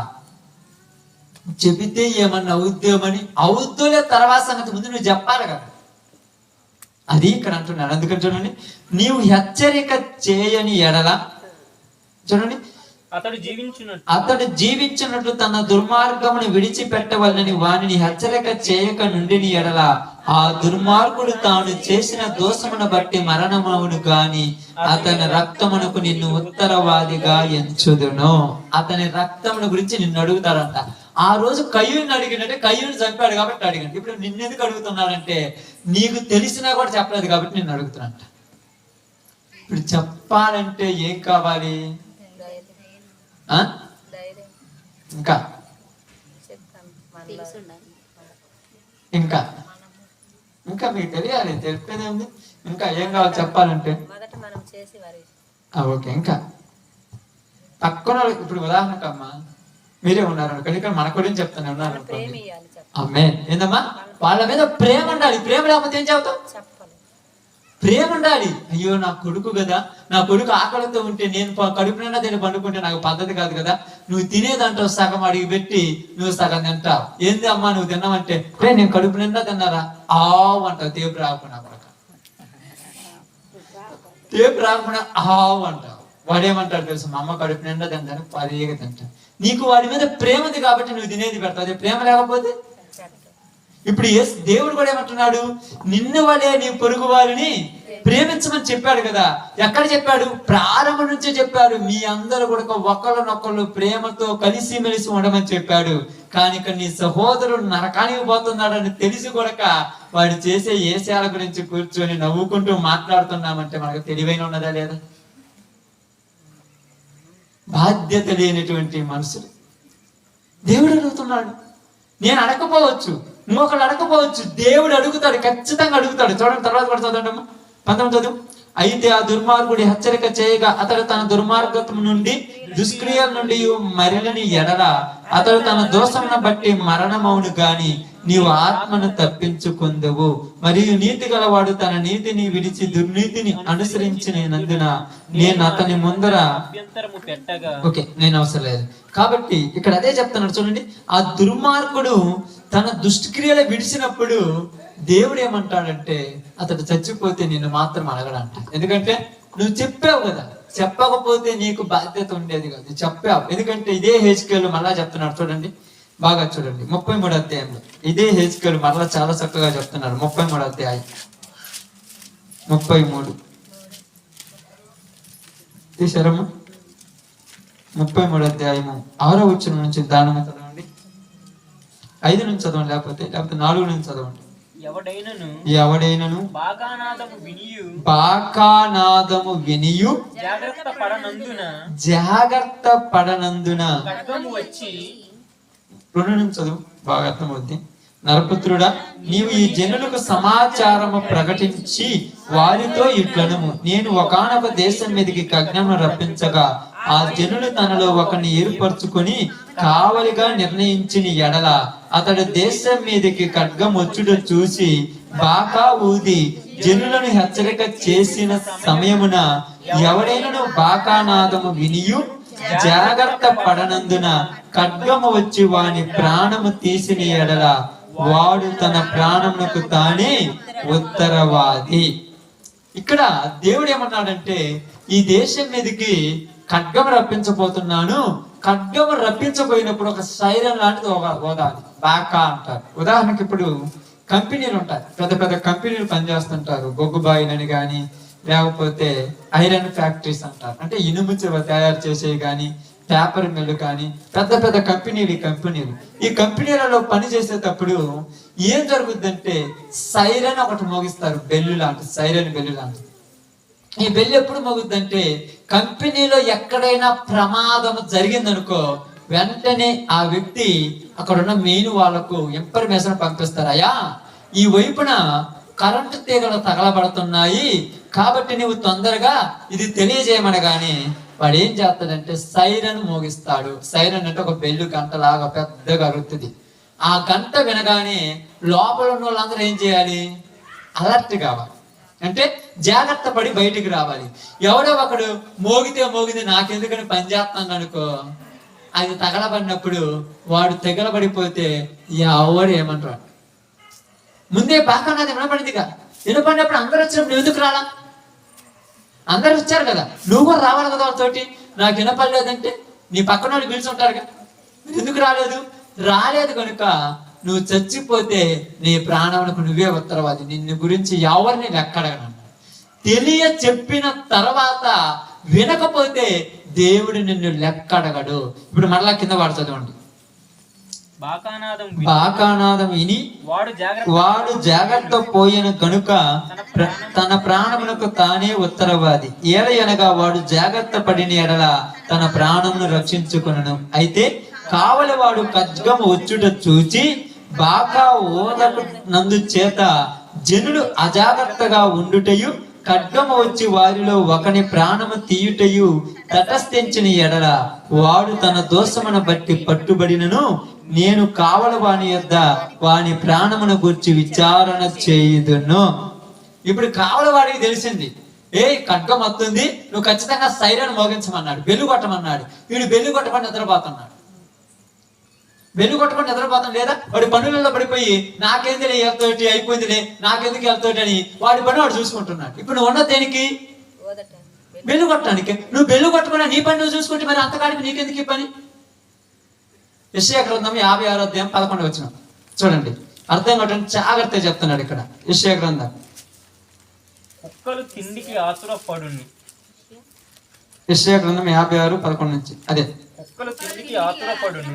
చెబితే ఏమన్నా అవుద్దామని, అవుద్దులే తర్వాత సంగతి ముందు నువ్వు చెప్పాలి కదా. అది ఇక్కడ అంటున్నాడు. అందుకని చూడండి, నీవు హెచ్చరిక చేయని ఎడల, చూడండి, అతడు జీవించినట్లు తన దుర్మార్గమును విడిచిపెట్టవలని వానిని హెచ్చరిక చేయక నుండిని ఎడల ఆ దుర్మార్గుడు తాను చేసిన దోషమును బట్టి మరణమవును గాని అతని రక్తమునకు నిన్ను ఉత్తరవాదిగా ఎంచుదును. అతని రక్తమును గురించి నిన్ను అడుగుతారంట. ఆ రోజు కయ్యూని అడిగినట్టే, కయ్యూని చంపాడు కాబట్టి అడిగండి. ఇప్పుడు నిన్నెందుకు అడుగుతున్నాడంటే నీకు తెలిసినా కూడా చెప్పలేదు కాబట్టి నిన్ను అడుగుతున్నట్ట. ఇప్పుడు చెప్పాలంటే ఏం కావాలి? ఇంకా ఇంకా ఇంకా మీకు తెలియాలి, తెలిపేది ఉంది. ఇంకా ఏం కావాలి చెప్పాలంటే? ఓకే. ఇంకా పక్కన ఇప్పుడు ఉదాహరణకు అమ్మా మీరే ఉన్నారు అనుకోండి, ఇక్కడ మన గురించి చెప్తానే ఉన్నారు అనుకోండి. అమ్మే ఏందమ్మా, వాళ్ళ మీద ప్రేమ ఉండాలి. ప్రేమ లేకపోతే ఏం చెబుతాం? ప్రేమ ఉండాలి. అయ్యో నా కొడుకు కదా, నా కొడుకు ఆకలితో ఉంటే నేను కడుపు నిండా తిని పండుకుంటే నాకు పద్ధతి కాదు కదా. నువ్వు తినేదంటావు సగం అడిగి పెట్టి నువ్వు సగం తింటావు. ఏంది అమ్మా నువ్వు తిన్నావంటే, రే నేను కడుపు నిండా తిన్నారా ఆవు అంటావు. తేపు రాకుండా తేపు రాకుండా ఆవు అంటావు. వాడేమంటాడు తెలుసు, మా అమ్మ కడుపు నిండా తింటాను, పదిగా తింటాను. నీకు వాడి మీద ప్రేమ ఉంది కాబట్టి నువ్వు తినేది పెడతావు. అదే ప్రేమ లేకపోతే? ఇప్పుడు దేవుడు కూడా ఏమంటున్నాడు, నిన్ను వలే నీ పొరుగు వారిని ప్రేమించమని చెప్పాడు కదా. ఎక్కడ చెప్పాడు? ప్రారంభం నుంచే చెప్పాడు. మీ అందరూ కూడా ఒకళ్ళనొకళ్ళు ప్రేమతో కలిసిమెలిసి ఉండమని చెప్పాడు. కానీ ఇక్కడ నీ సహోదరుడు నరకానికి పోతున్నాడని తెలిసి కూడా వాడు చేసే ఏసాల గురించి కూర్చొని నవ్వుకుంటూ మాట్లాడుతున్నామంటే మనకు తెలివైన ఉన్నదా లేదా? బాధ్యత లేనటువంటి మనుషులు. దేవుడు అడుగుతున్నాడు. నేను అడగకపోవచ్చు, ఇంకొకళ్ళు అడగకపోవచ్చు, దేవుడు అడుగుతాడు, ఖచ్చితంగా అడుగుతాడు. చూడండి తర్వాత కూడా చదవండి 19. అయితే ఆ దుర్మార్గుడి హెచ్చరిక చేయగా అతడు తన దుర్మార్గం నుండి దుష్క్రియల నుండి మరలని ఎడల అతడు తన దోషమును బట్టి మరణమవును గాని నీవు ఆత్మను తప్పించుకుందువు. మరియు నీతి గలవాడు తన నీతిని విడిచి దుర్నీతిని అనుసరించినందున నేను అతని ముందర ఓకే నేను అవసరం లేదు. కాబట్టి ఇక్కడ అదే చెప్తున్నాడు చూడండి. ఆ దుర్మార్గుడు తన దుష్క్రియలు విడిచినప్పుడు దేవుడు ఏమంటాడంటే అతడు చచ్చిపోతే నిన్ను మాత్రం అడగడంట. ఎందుకంటే నువ్వు చెప్పావు కదా, చెప్పకపోతే నీకు బాధ్యత ఉండేది కాదు, చెప్పావు. ఎందుకంటే ఇదే హెచ్కేలు మళ్ళా చెప్తున్నాడు చూడండి, బాగా చూడండి 33వ అధ్యాయంలో ఇదే హెచ్కేలు మరలా చాలా చక్కగా చెప్తున్నాడు. 33వ అధ్యాయం 33 తీసారమ్మా. 33వ అధ్యాయము 6వ వచనం నుంచి దానము చదవండి. 5 నుంచి చదవండి, లేకపోతే 4 నుంచి చదవండి. ఎవడైనను బాకానాదము వినియు జాగ్రత్త పడనందున 2 నుంచి చదువు, బాగా అర్థమవుద్ది. నరపుత్రుడా, నీవు ఈ జనులకు సమాచారము ప్రకటించి వారితో ఇట్లనము, నేను ఒకానొక దేశం మీదకి ఖడ్గమును రప్పించగా ఆ జనులు తనలో ఒకరిని ఏర్పరచుకొని కావలిగా నిర్ణయించిన ఎడల అతడు దేశం మీదకి ఖడ్గం వచ్చుట చూసి బాకా ఊది జనులను హెచ్చరిక చేసిన సమయమున ఎవడైనా బాకానాదము వినియు జాగ్రత్త పడనందున ఖడ్గము వచ్చి వాని ప్రాణము తీసిన ఎడల వాడు తన ప్రాణమునకు తానే ఉత్తరవాది. ఇక్కడ దేవుడు ఏమన్నాడంటే, ఈ దేశం మీదకి ఖడ్గం రప్పించబోతున్నాను. ఖడ్గం రప్పించబోయినప్పుడు ఒక సైరన్ లాంటిది ఓదాలి, బాకా అంటారు. ఉదాహరణకి ఇప్పుడు కంపెనీలు ఉంటాయి, పెద్ద పెద్ద కంపెనీలు పనిచేస్తుంటారు. బొగ్గుబాయిలని కానీ, లేకపోతే ఐరన్ ఫ్యాక్టరీస్ అంటారు, అంటే ఇనుము తయారు చేసేవి కానీ, పేపర్ మిల్లు కానీ, పెద్ద పెద్ద కంపెనీలు. ఈ కంపెనీలలో పని చేసేటప్పుడు ఏం జరుగుద్దంటే, సైరన్ ఒకటి మోగిస్తారు, బెల్లు లాంటి, సైరన్ బెల్లు లాంటి. ఈ బెల్లు ఎప్పుడు మోగుద్దంటే, కంపెనీలో ఎక్కడైనా ప్రమాదం జరిగిందనుకో, వెంటనే ఆ వ్యక్తి అక్కడ ఉన్న మెయిన్ వాళ్ళకు ఇన్ఫర్మేషన్ పంపిస్తారయ్యా, ఈ వైపున కరెంటు తీగలు తగలబడుతున్నాయి కాబట్టి నువ్వు తొందరగా ఇది తెలియజేయమనగానే వాడు ఏం చేస్తాడంటే సైరన్ మోగిస్తాడు. సైరన్ అంటే ఒక బెల్లు గంటలాగా పెద్దగా అరుతుంది. ఆ గంట వినగానే లోపల ఉన్న వాళ్ళందరూ ఏం చేయాలి, అలర్ట్ కావాలి, అంటే జాగ్రత్త పడి బయటికి రావాలి. ఎవడో ఒకడు మోగితే నాకెందుకని పని చేస్తాను అనుకో, అది తగలబడినప్పుడు వాడు తెగలబడిపోతే ఎవడు ఏమంటాడు. ముందే బాగా నాది వినపడిందిగా, వినపడినప్పుడు అందరూ వచ్చినప్పుడు ఎందుకు రాలా? అందరు వచ్చారు కదా, నువ్వు కూడా రావాలి కదా వాళ్ళతోటి. నాకు వినపడలేదంటే నీ పక్కన వాళ్ళు పిలుచుంటారుగా, ఎందుకు రాలేదు కనుక నువ్వు చచ్చిపోతే నీ ప్రాణమునకు నువ్వే ఉత్తరవాది. నిన్ను గురించి ఎవరిని లెక్కడగను. తెలియ చెప్పిన తర్వాత వినకపోతే దేవుడు నిన్ను లెక్కడగడు. ఇప్పుడు మరలా కింద వాడు చదవండి. బాకానాదం విని వాడు జాగ్రత్త పోయిన కనుక తన ప్రాణమునకు తానే ఉత్తరవాది. ఏలయనగా వాడు జాగ్రత్త పడిన ఎడల తన ప్రాణమును రక్షించుకొనును. అయితే కావలి వాడు ఖడ్గము వచ్చుట చూచి బాకా ఓదకు నందు చేత జనులు అజాగ్రత్తగా ఉండుటయు, ఖడ్గము వచ్చి వారిలో ఒకని ప్రాణము తీయుటయు తటస్థించిన ఎడల వాడు తన దోషమును బట్టి పట్టుబడినను నేను కావల వాని యొద్ద వాని ప్రాణమును గురించి విచారణ చేయుదును. ఇప్పుడు కావల వాడికి తెలిసింది, ఖడ్గం వస్తుంది, నువ్వు ఖచ్చితంగా సైరన్ మోగించమన్నాడు, బెల్లు కొట్టమన్నాడు. వీడు బెల్లు కొట్టమని నిద్రపోతున్నాడు. బెల్లు కొట్టమని నిద్రపోతాం లేదా, వాడి పనులలో పడిపోయి నాకేందిలే వెళ్తోటి అయిపోయిందిలే, నాకెందుకు వెళ్తోటి అని వాడి పని వాడు చూసుకుంటున్నాడు. ఇప్పుడు నువ్వు ఉన్న దేనికి, బెల్లు కొట్టడానికి. నువ్వు బెల్లు కొట్టకుండా నీ పని నువ్వు చూసుకుంటే మరి అంతకాడికి నీకెందుకు ఈ పని? యెషయా గ్రంథం 56వ అధ్యాయం 11వ వచనం చూడండి, అర్థం కొట్టండి, జాగ్రత్తగా చెప్తున్నాడు ఇక్కడ. యెషయా గ్రంథం కుక్కలు తిండికి ఆతురపడును. యెషయా గ్రంథం 56:11 నుంచి అదే. కుక్కలు తిండికి ఆతురపడును,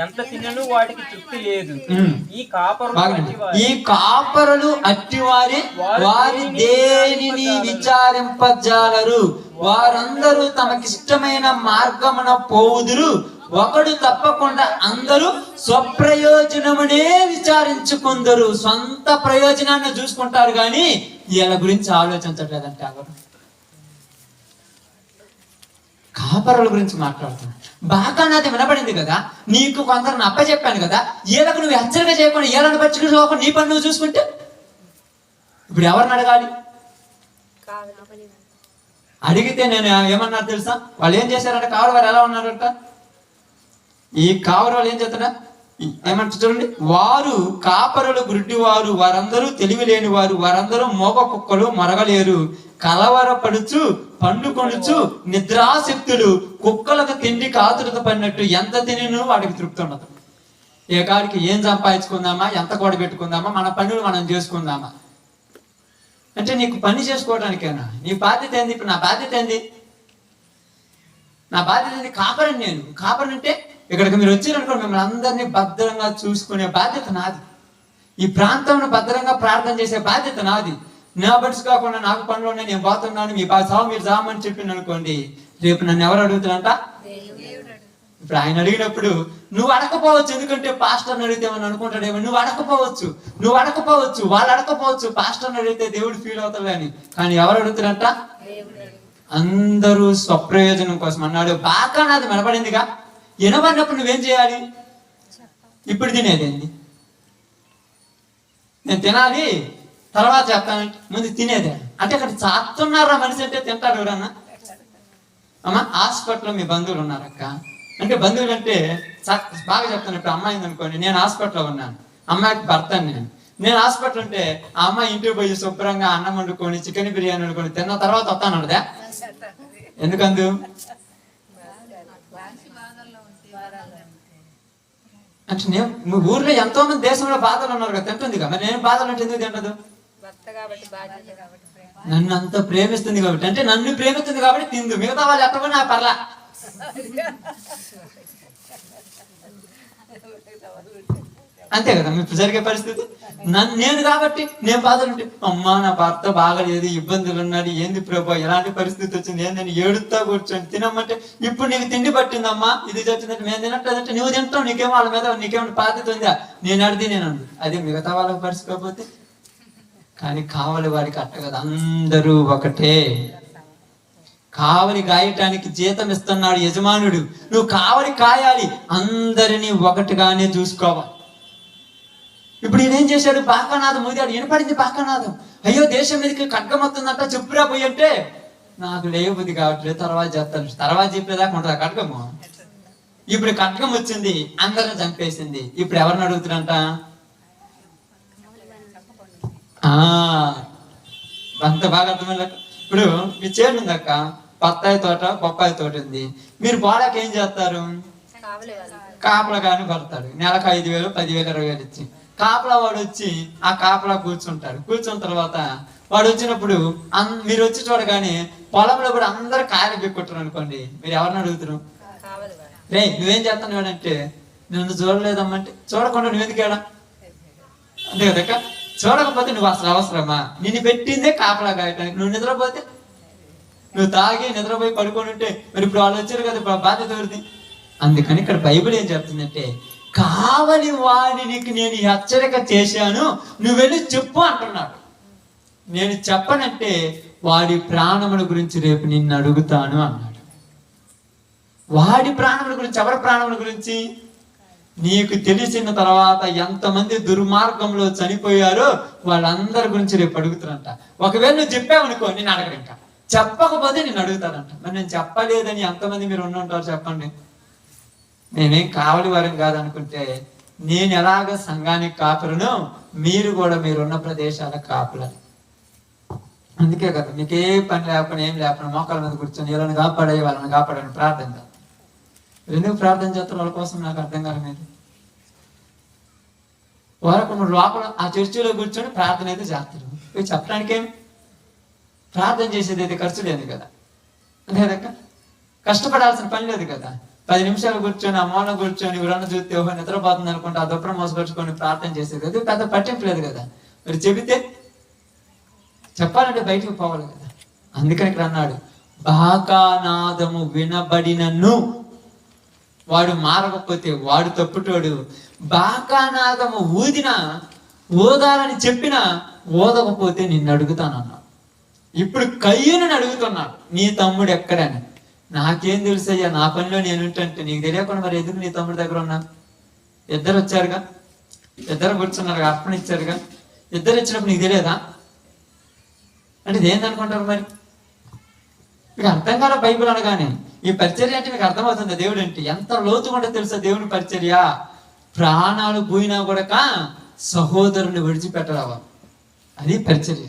ఎంత తినను వాటికి తృప్తి లేదు. ఈ కాపరులు అట్టివారి వారి దేనిని విచారింపజాలరు. వారందరూ తమకిష్టమైన మార్గమున పోవుదురు. ఒకడు తప్పకుండా అందరూ స్వప్రయోజనమునే విచారించుకుందరు. సొంత ప్రయోజనాన్ని చూసుకుంటారు కానీ వీళ్ళ గురించి ఆలోచించట్లేదంటే ఎవరు. కాపరుల గురించి మాట్లాడుతున్నాడు. బాగా నాది వినపడింది కదా, నీకు కొందరిని అప్పచెప్పాను కదా, వీళ్ళకు నువ్వు హెచ్చరిక చేయకుండా వీళ్ళని పచ్చుకోకుండా నీ పని నువ్వు చూసుకుంటే ఇప్పుడు ఎవరిని అడగాలి? అడిగితే నేను ఏమన్నారు తెలుసా, వాళ్ళు ఏం చేశారంట, కావలి వారు ఎలా ఉన్నారంట, ఈ కావలి వాళ్ళు ఏం చేస్తారా ఏమంటారు చూడండి, వారు కాపరులు గుడ్డివారు, వారందరూ తెలివి లేని వారు, వారందరూ మోగ కుక్కలు మరగలేరు, కలవరపడుచు పండుకొనుచు నిద్రాశక్తులు, కుక్కలకు తిండి కాతురత పడినట్టు ఎంత తినను వాటికి తృప్తి ఉండదు. ఏ కాడికి ఏం సంపాదించుకుందామా, ఎంత కూడబెట్టుకుందామా, మన పనులు మనం చేసుకుందామా అంటే నీకు పని చేసుకోవడానికేనా? నీ బాధ్యత ఏంది? ఇప్పుడు నా బాధ్యత ఏంది? నా బాధ్యత ఏంది? కాపరని నేను. కాపరని అంటే ఇక్కడికి మీరు వచ్చారనుకో, మిమ్మల్ని అందరినీ భద్రంగా చూసుకునే బాధ్యత నాది. ఈ ప్రాంతంలో భద్రంగా ప్రార్థన చేసే బాధ్యత నాది. నా బడ్స్ కాకుండా నాకు పనులు ఉన్నాయి, నేను పోతున్నాను, మీ సావు మీరు సామని చెప్పింది అనుకోండి, రేపు నన్ను ఎవరు అడుగుతారంట? ఇప్పుడు ఆయన అడిగినప్పుడు నువ్వు అడకపోవచ్చు, ఎందుకంటే పాస్టర్ని అడిగితే ఏమని అనుకుంటాడేమో. నువ్వు అడకపోవచ్చు, వాళ్ళు అడకపోవచ్చు, పాస్టర్ని అడిగితే దేవుడు ఫీల్ అవుతాడు అని. కానీ ఎవరు అడుగుతారంట? అందరూ స్వప్రయోజనం కోసం అన్నాడు. బాగా నాది వినపడిందిగా, వినబడినప్పుడు నువ్వేం చేయాలి? ఇప్పుడు తినేదేంది? నేను తినాలి తర్వాత చెప్తానంటే ముందు తినేదే అంటే అక్కడ చాతున్నారా మనిషి అంటే తింటాడు ఎవరన్నా? అమ్మా హాస్పిటల్లో మీ బంధువులు ఉన్నారక్క అంటే, బంధువులు అంటే బాగా చెప్తాను. ఇప్పుడు అమ్మాయింది అనుకోండి, నేను హాస్పిటల్లో ఉన్నాను, అమ్మాయికి భర్తని నేను హాస్పిటల్ ఉంటే ఆ అమ్మాయి ఇంటికి పోయి శుభ్రంగా అన్నం వండుకొని చికెన్ బిర్యానీ వండుకొని తిన్న తర్వాత వస్తానన్నదా? ఎందుకందు? అంటే నేను ఊర్లో ఎంతో మంది దేశంలో బాధలు ఉన్నారు కదా, తింటుంది కదా, మరి నేను బాధలు అంటే ఎందుకు తింటదు? నన్ను అంత ప్రేమిస్తుంది కాబట్టి, అంటే నన్ను ప్రేమిస్తుంది కాబట్టి తిందు, మిగతా వాళ్ళు ఎట్టకొని నా పర్లా. అంతే కదా మీకు జరిగే పరిస్థితి. నేను కాబట్టి నేను బాధలు ఉంటే అమ్మా నా భర్త బాగలేదు, ఇబ్బందులు ఉన్నాడు, ఏంది ప్రభా ఎలాంటి పరిస్థితి వచ్చింది, నేను ఏడుస్తా కూర్చొని తినమ్మంటే ఇప్పుడు నీకు తిండి పట్టిందమ్మా, ఇది వచ్చిందంటే మేము తినట్లేదంటే నువ్వు తింటావు, నీకేమో వాళ్ళ మీద నీకేమైనా బాధ్యత ఉందా, నేను అడిది నేను అదే మిగతా వాళ్ళకి పరిస్థితి కాకపోతే. కానీ కావలి వారికి అట్ట కదా, అందరూ ఒకటే. కావలి గాయటానికి జీతం ఇస్తున్నాడు యజమానుడు, నువ్వు కావలి కాయాలి, అందరినీ ఒకటిగానే చూసుకోవాలి. ఇప్పుడు ఈయనేం చేశాడు? బాకానాదం ఊదాడు, వినపడింది బాకానాదం. అయ్యో దేశం మీదకి ఖడ్గం వస్తుందంట, చెప్పురా పోయి అంటే నాకు లేబుద్ది కావట్లేదు, తర్వాత చెప్తాను. తర్వాత చెప్పేదాకా ఉంటుంది ఖడ్గము. ఇప్పుడు ఖడ్గం వచ్చింది, అందరిని చంపేసింది. ఇప్పుడు ఎవరిని అడుగుతున్నంట? అంత బాగా అర్థమైంది. ఇప్పుడు మీ చేను ఉందక్క, బత్తాయి తోట బొప్పాయి తోట ఉంది, మీరు పోలాకి ఏం చేస్తారు? కాపలా కానీ పడతాడు, నెలకు 5,000 10,000 20,000 ఇచ్చి. కాపలా వాడు వచ్చి ఆ కాపలా కూర్చుంటాడు. కూర్చున్న తర్వాత వాడు వచ్చినప్పుడు మీరు వచ్చి చూడగానే పొలంలో కూడా అందరు కాయలు బిక్కుంటారు అనుకోండి, మీరు ఎవరిని అడుగుతారు? రే నువ్వేం చేస్తాను అంటే, నిన్ను చూడలేదమ్మంటే చూడకుండా నువ్వెందుకు ఏడా? అంతే కదక్క. చూడకపోతే నువ్వు అసలు అవసరమా? నిన్ను పెట్టిందే కాపలా కాయటానికి. నువ్వు నిద్రపోతే, నువ్వు తాగి నిద్రపోయి పడుకొని ఉంటే మరి ఇప్పుడు వాళ్ళు వచ్చారు కదా, ఇప్పుడు బాధ్యత ఎవరిది? అందుకని ఇక్కడ బైబిల్ ఏం చెప్తుందంటే, కావలి వాడినికి నేను హెచ్చరిక చేశాను, నువ్వు వెళ్ళి చెప్పు అంటున్నాడు. నేను చెప్పనంటే వాడి ప్రాణముల గురించి రేపు నిన్ను అడుగుతాను అన్నాడు. వాడి ప్రాణముల గురించి, ఎవరి ప్రాణముల గురించి? నీకు తెలిసిన తర్వాత ఎంతమంది దుర్మార్గంలో చనిపోయారో వాళ్ళందరి గురించి రేపు అడుగుతారంట. ఒకవేళ నువ్వు చెప్పావనుకో నేను అడగడు, ఇంకా చెప్పకపోతే నేను అడుగుతానంట. మరి నేను చెప్పలేదని ఎంతమంది మీరు ఉంటారు చెప్పండి? నేనేం కావలి వారం కాదనుకుంటే, నేను ఎలాగ సంఘానికి కాపురను, మీరు కూడా మీరున్న ప్రదేశాల కాపులని. అందుకే కదా మీకు ఏ పని లేకుండా ఏం లేకుండా మోకాళ్ళ మీద కూర్చొని వీళ్ళని కాపాడే వాళ్ళని కాపాడని ప్రార్థన చేస్తారు. ఎందుకు ప్రార్థన చేస్తారు? వాళ్ళ కోసం నాకు అర్థం కాదు. మీరు వారొక లోపల ఆ చర్చిలో కూర్చొని ప్రార్థన అయితే చేస్తారు. ఇవి చెప్పడానికి ఏమి ప్రార్థన చేసేది అయితే ఖర్చు లేదు కదా, లేదక్క కష్టపడాల్సిన పని లేదు కదా. 10 నిమిషాలు కూర్చొని ఆ మూల కూర్చొని ఎవరన్నా చూస్తే ఓహో నిద్రపోతుంది అనుకుంటే ఆ దుప్పరం మోసపరుచుకొని ప్రార్థన చేసేది అది పెద్ద పట్టింపు లేదు కదా. మరి చెబితే చెప్పాలంటే బయటకు పోవాలి కదా. అందుకని ఇక్కడ అన్నాడు, బాకానాదము వినబడినను వాడు మారకపోతే వాడు తప్పుటోడు, బాకానాదము ఊదినా ఓదాలని చెప్పినా ఓదకపోతే నిన్ను అడుగుతానన్నాడు. ఇప్పుడు కయ్యూని అడుగుతున్నాడు, నీ తమ్ముడు ఎక్కడని. నాకేం తెలుసయ్యా, నా పనిలో నేను ఉంటే నీకు తెలియకుండా మరి ఎందుకు నీ తమ్ముడి దగ్గర ఉన్నా? ఇద్దరు వచ్చారుగా, ఇద్దరు కూర్చున్నారుగా, అర్పణ ఇచ్చారుగా, ఇద్దరు ఇచ్చినప్పుడు నీకు తెలియదా అంటే ఇదేందనుకుంటారు? మరి మీకు అర్థం కాల బైబిల్ అనగానే ఈ పరిచర్య అంటే మీకు అర్థమవుతుంది. దేవుడు అంటే ఎంత లోతుగా తెలుసా దేవుని పరిచర్య. ప్రాణాలు పోయినా కూడా సహోదరుని విడిచిపెట్టరావా, అది పరిచర్య.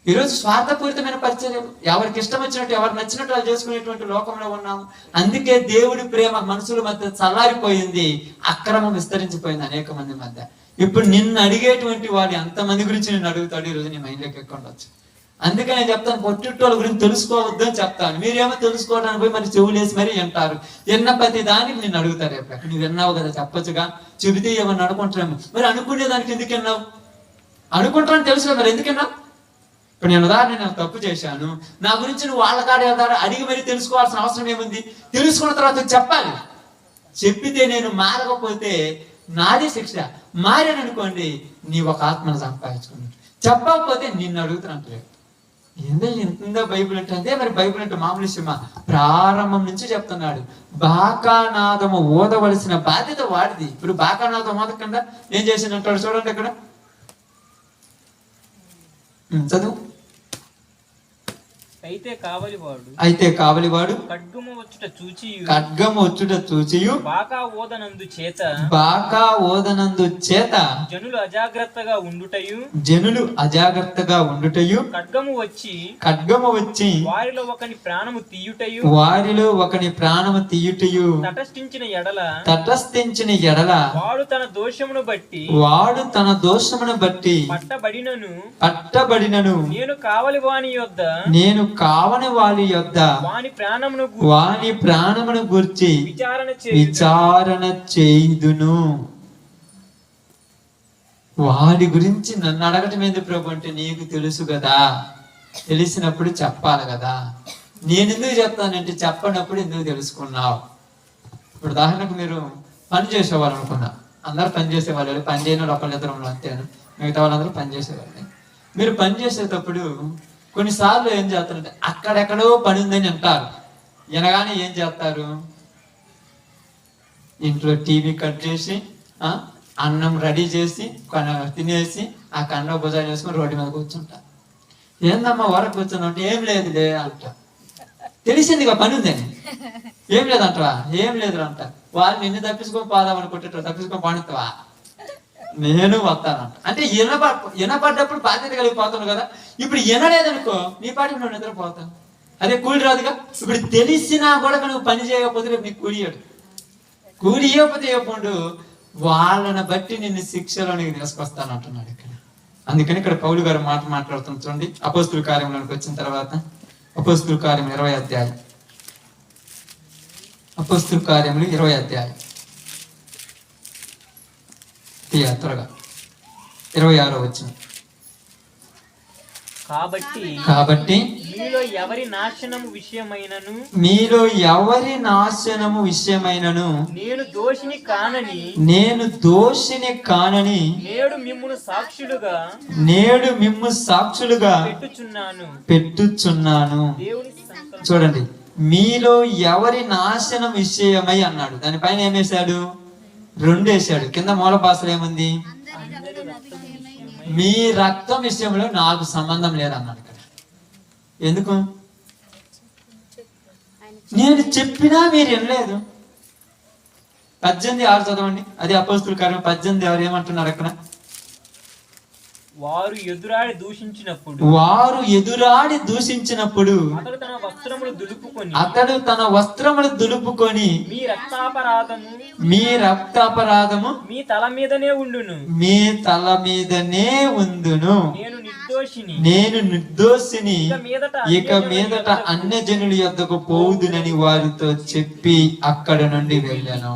ఈరోజు స్వార్థపూరితమైన పరిచర్యలు, ఎవరికి ఇష్టం వచ్చినట్టు ఎవరు నచ్చినట్టు వాళ్ళు చేసుకునేటువంటి లోకంలో ఉన్నాము. అందుకే దేవుడి ప్రేమ మనుషుల మధ్య చల్లారిపోయింది, అక్రమం విస్తరించిపోయింది అనేక మంది మధ్య. ఇప్పుడు నిన్ను అడిగేటువంటి వాడు ఎంతమంది గురించి నిన్ను అడుగుతాడు ఈరోజు నీ మైండ్లోకి ఎక్కొండొచ్చు. అందుకే నేను చెప్తాను, పొట్టుటోళ్ళ గురించి తెలుసుకోవద్దు అని చెప్తాను. మీరేమో తెలుసుకోవడానికి పోయి మరి చెవులేసి మరీ వింటారు. విన్న ప్రతి దానికి నిన్ను అడుగుతారు. ఎప్పుడు నువ్వు విన్నావు కదా చెప్పొచ్చుగా, చెబితే ఏమన్నా అనుకుంటారేమో. మరి అనుకునేదానికి ఎందుకు విన్నావు? అనుకుంటానని తెలుసు మరి ఎందుకు విన్నావు? ఇప్పుడు నేను నేను తప్పు చేశాను, నా గురించి నువ్వు వాళ్ళ కాడ అడిగి మరీ తెలుసుకోవాల్సిన అవసరం ఏముంది? తెలుసుకున్న తర్వాత చెప్పాలి. చెప్పితే నేను మారకపోతే నాదే శిక్ష, మారాననుకోండి నీ ఒక ఆత్మను సంపాదించుకున్నాడు. చెప్పకపోతే నిన్ను అడుగుతున్నట్టు. ఎంతో బైబిల్ అంటే అదే. మరి బైబిల్ అంటే మామూలు విషయమా? ప్రారంభం నుంచి చెప్తున్నాడు, బాకానాదము ఓదవలసిన బాధ్యత వాడిది. ఇప్పుడు బాకానాదం ఓదకుండా ఏం చేసినట్టు చూడండి ఇక్కడ చదువు. అయితే కావలివాడు ఖడ్గము వచ్చుట చూచియు బాకా ఓదనందు చేత జనులు అజాగ్రత్తగా ఉండుటయు ఖడ్గము వచ్చి వారిలో ఒకని ప్రాణము తీయుటయు తటస్థించిన ఎడల వాడు తన దోషమును బట్టి పట్టబడినను నేను కావని వాని యొద్ద వాని ప్రాణమును గూర్చి విచారణ చేయుదును. వాడి గురించి నన్ను అడగటం ఏంది ప్రభు అంటే, నీకు తెలుసు కదా, తెలిసినప్పుడు చెప్పాలి కదా. నేను ఎందుకు చెప్తానంటే, చెప్పనప్పుడు ఎందుకు తెలుసుకున్నావు. ఇప్పుడు ఉదాహరణకు మీరు పని చేసేవాళ్ళు అనుకున్నా, అందరూ పని చేసేవాళ్ళు, పని చేయని ఒకళ్ళ ఇద్దరు అంతేను, మిగతా వాళ్ళందరూ పని చేసేవాళ్ళు. మీరు పని చేసేటప్పుడు కొన్నిసార్లు ఏం చేస్తారంటే, అక్కడెక్కడో పని ఉందని అంటారు. వినగానే ఏం చేస్తారు, ఇంట్లో టీవీ కట్ చేసి అన్నం రెడీ చేసి తినేసి ఆ కండ భుజాలు చేసుకుని రోడ్డు మీద కూర్చుంటారు. ఏందమ్మా వరకు కూర్చున్నా అంటే, ఏం లేదులే అంట. తెలిసిందిగా పని ఉందని. ఏం లేదంటవా, ఏం లేదు అంట. వాళ్ళు నిన్ను తప్పించుకొని పోదాం అనుకుంటారు, తప్పించుకొని పాడుతావా, నేను వస్తానంట. అంటే వినపడ్డప్పుడు బాధ్యత కలిగిపోతాను కదా. ఇప్పుడు వినలేదనుకో, నీ పాటికి నువ్వు నిద్రపోతావు, అదే కూలి రాదుగా. ఇప్పుడు తెలిసినా కూడా నువ్వు పని చేయకపోతే రేపు నీకు కూలి ఇవ్వకపోతే ఇవ్వకుండా వాళ్ళని బట్టి నిన్ను శిక్షలోనికి తీసుకొస్తాను అంటున్నాడు ఇక్కడ. అందుకని ఇక్కడ పౌలు గారు మాట్లాడుతుంది చూడండి. అపోస్తుల కార్యంలోనికి వచ్చిన తర్వాత అపోస్తుల కార్యం 20వ అధ్యాయం, అపోస్తుల కార్యములు 20వ అధ్యాయం త్వరగా 26వ వచనం. కాబట్టి మీలో ఎవరి నాశనము విషయమైనను నేను దోషిని కానని నేడు మిమ్ము సాక్షులుగా పెట్టుచున్నాను. చూడండి, మీలో ఎవరి నాశనం విషయమై అన్నాడు. దానిపైన ఏమేశాడు, 2 వేశాడు. కింద మూల భాషలో ఏముంది, మీ రక్తం విషయంలో నాకు సంబంధం లేదన్నాడు ఇక్కడ. ఎందుకు, నేను చెప్పినా మీరు వినలేదు. 18:6 చదవండి. అది అపోస్తుల కార్యం 18:6 ఏమంటున్నారు అక్కడ, వారు ఎదురాడి దూషించినప్పుడు అతడు తన వస్త్రములు దులుపుకొని మీ రక్తాపరాధము మీ తల మీదనే ఉండును. నేను నిర్దోషిని, ఇక మీదట అన్యజనుల యొద్దకు పోవుదునని వారితో చెప్పి అక్కడ నుండి వెళ్ళాను.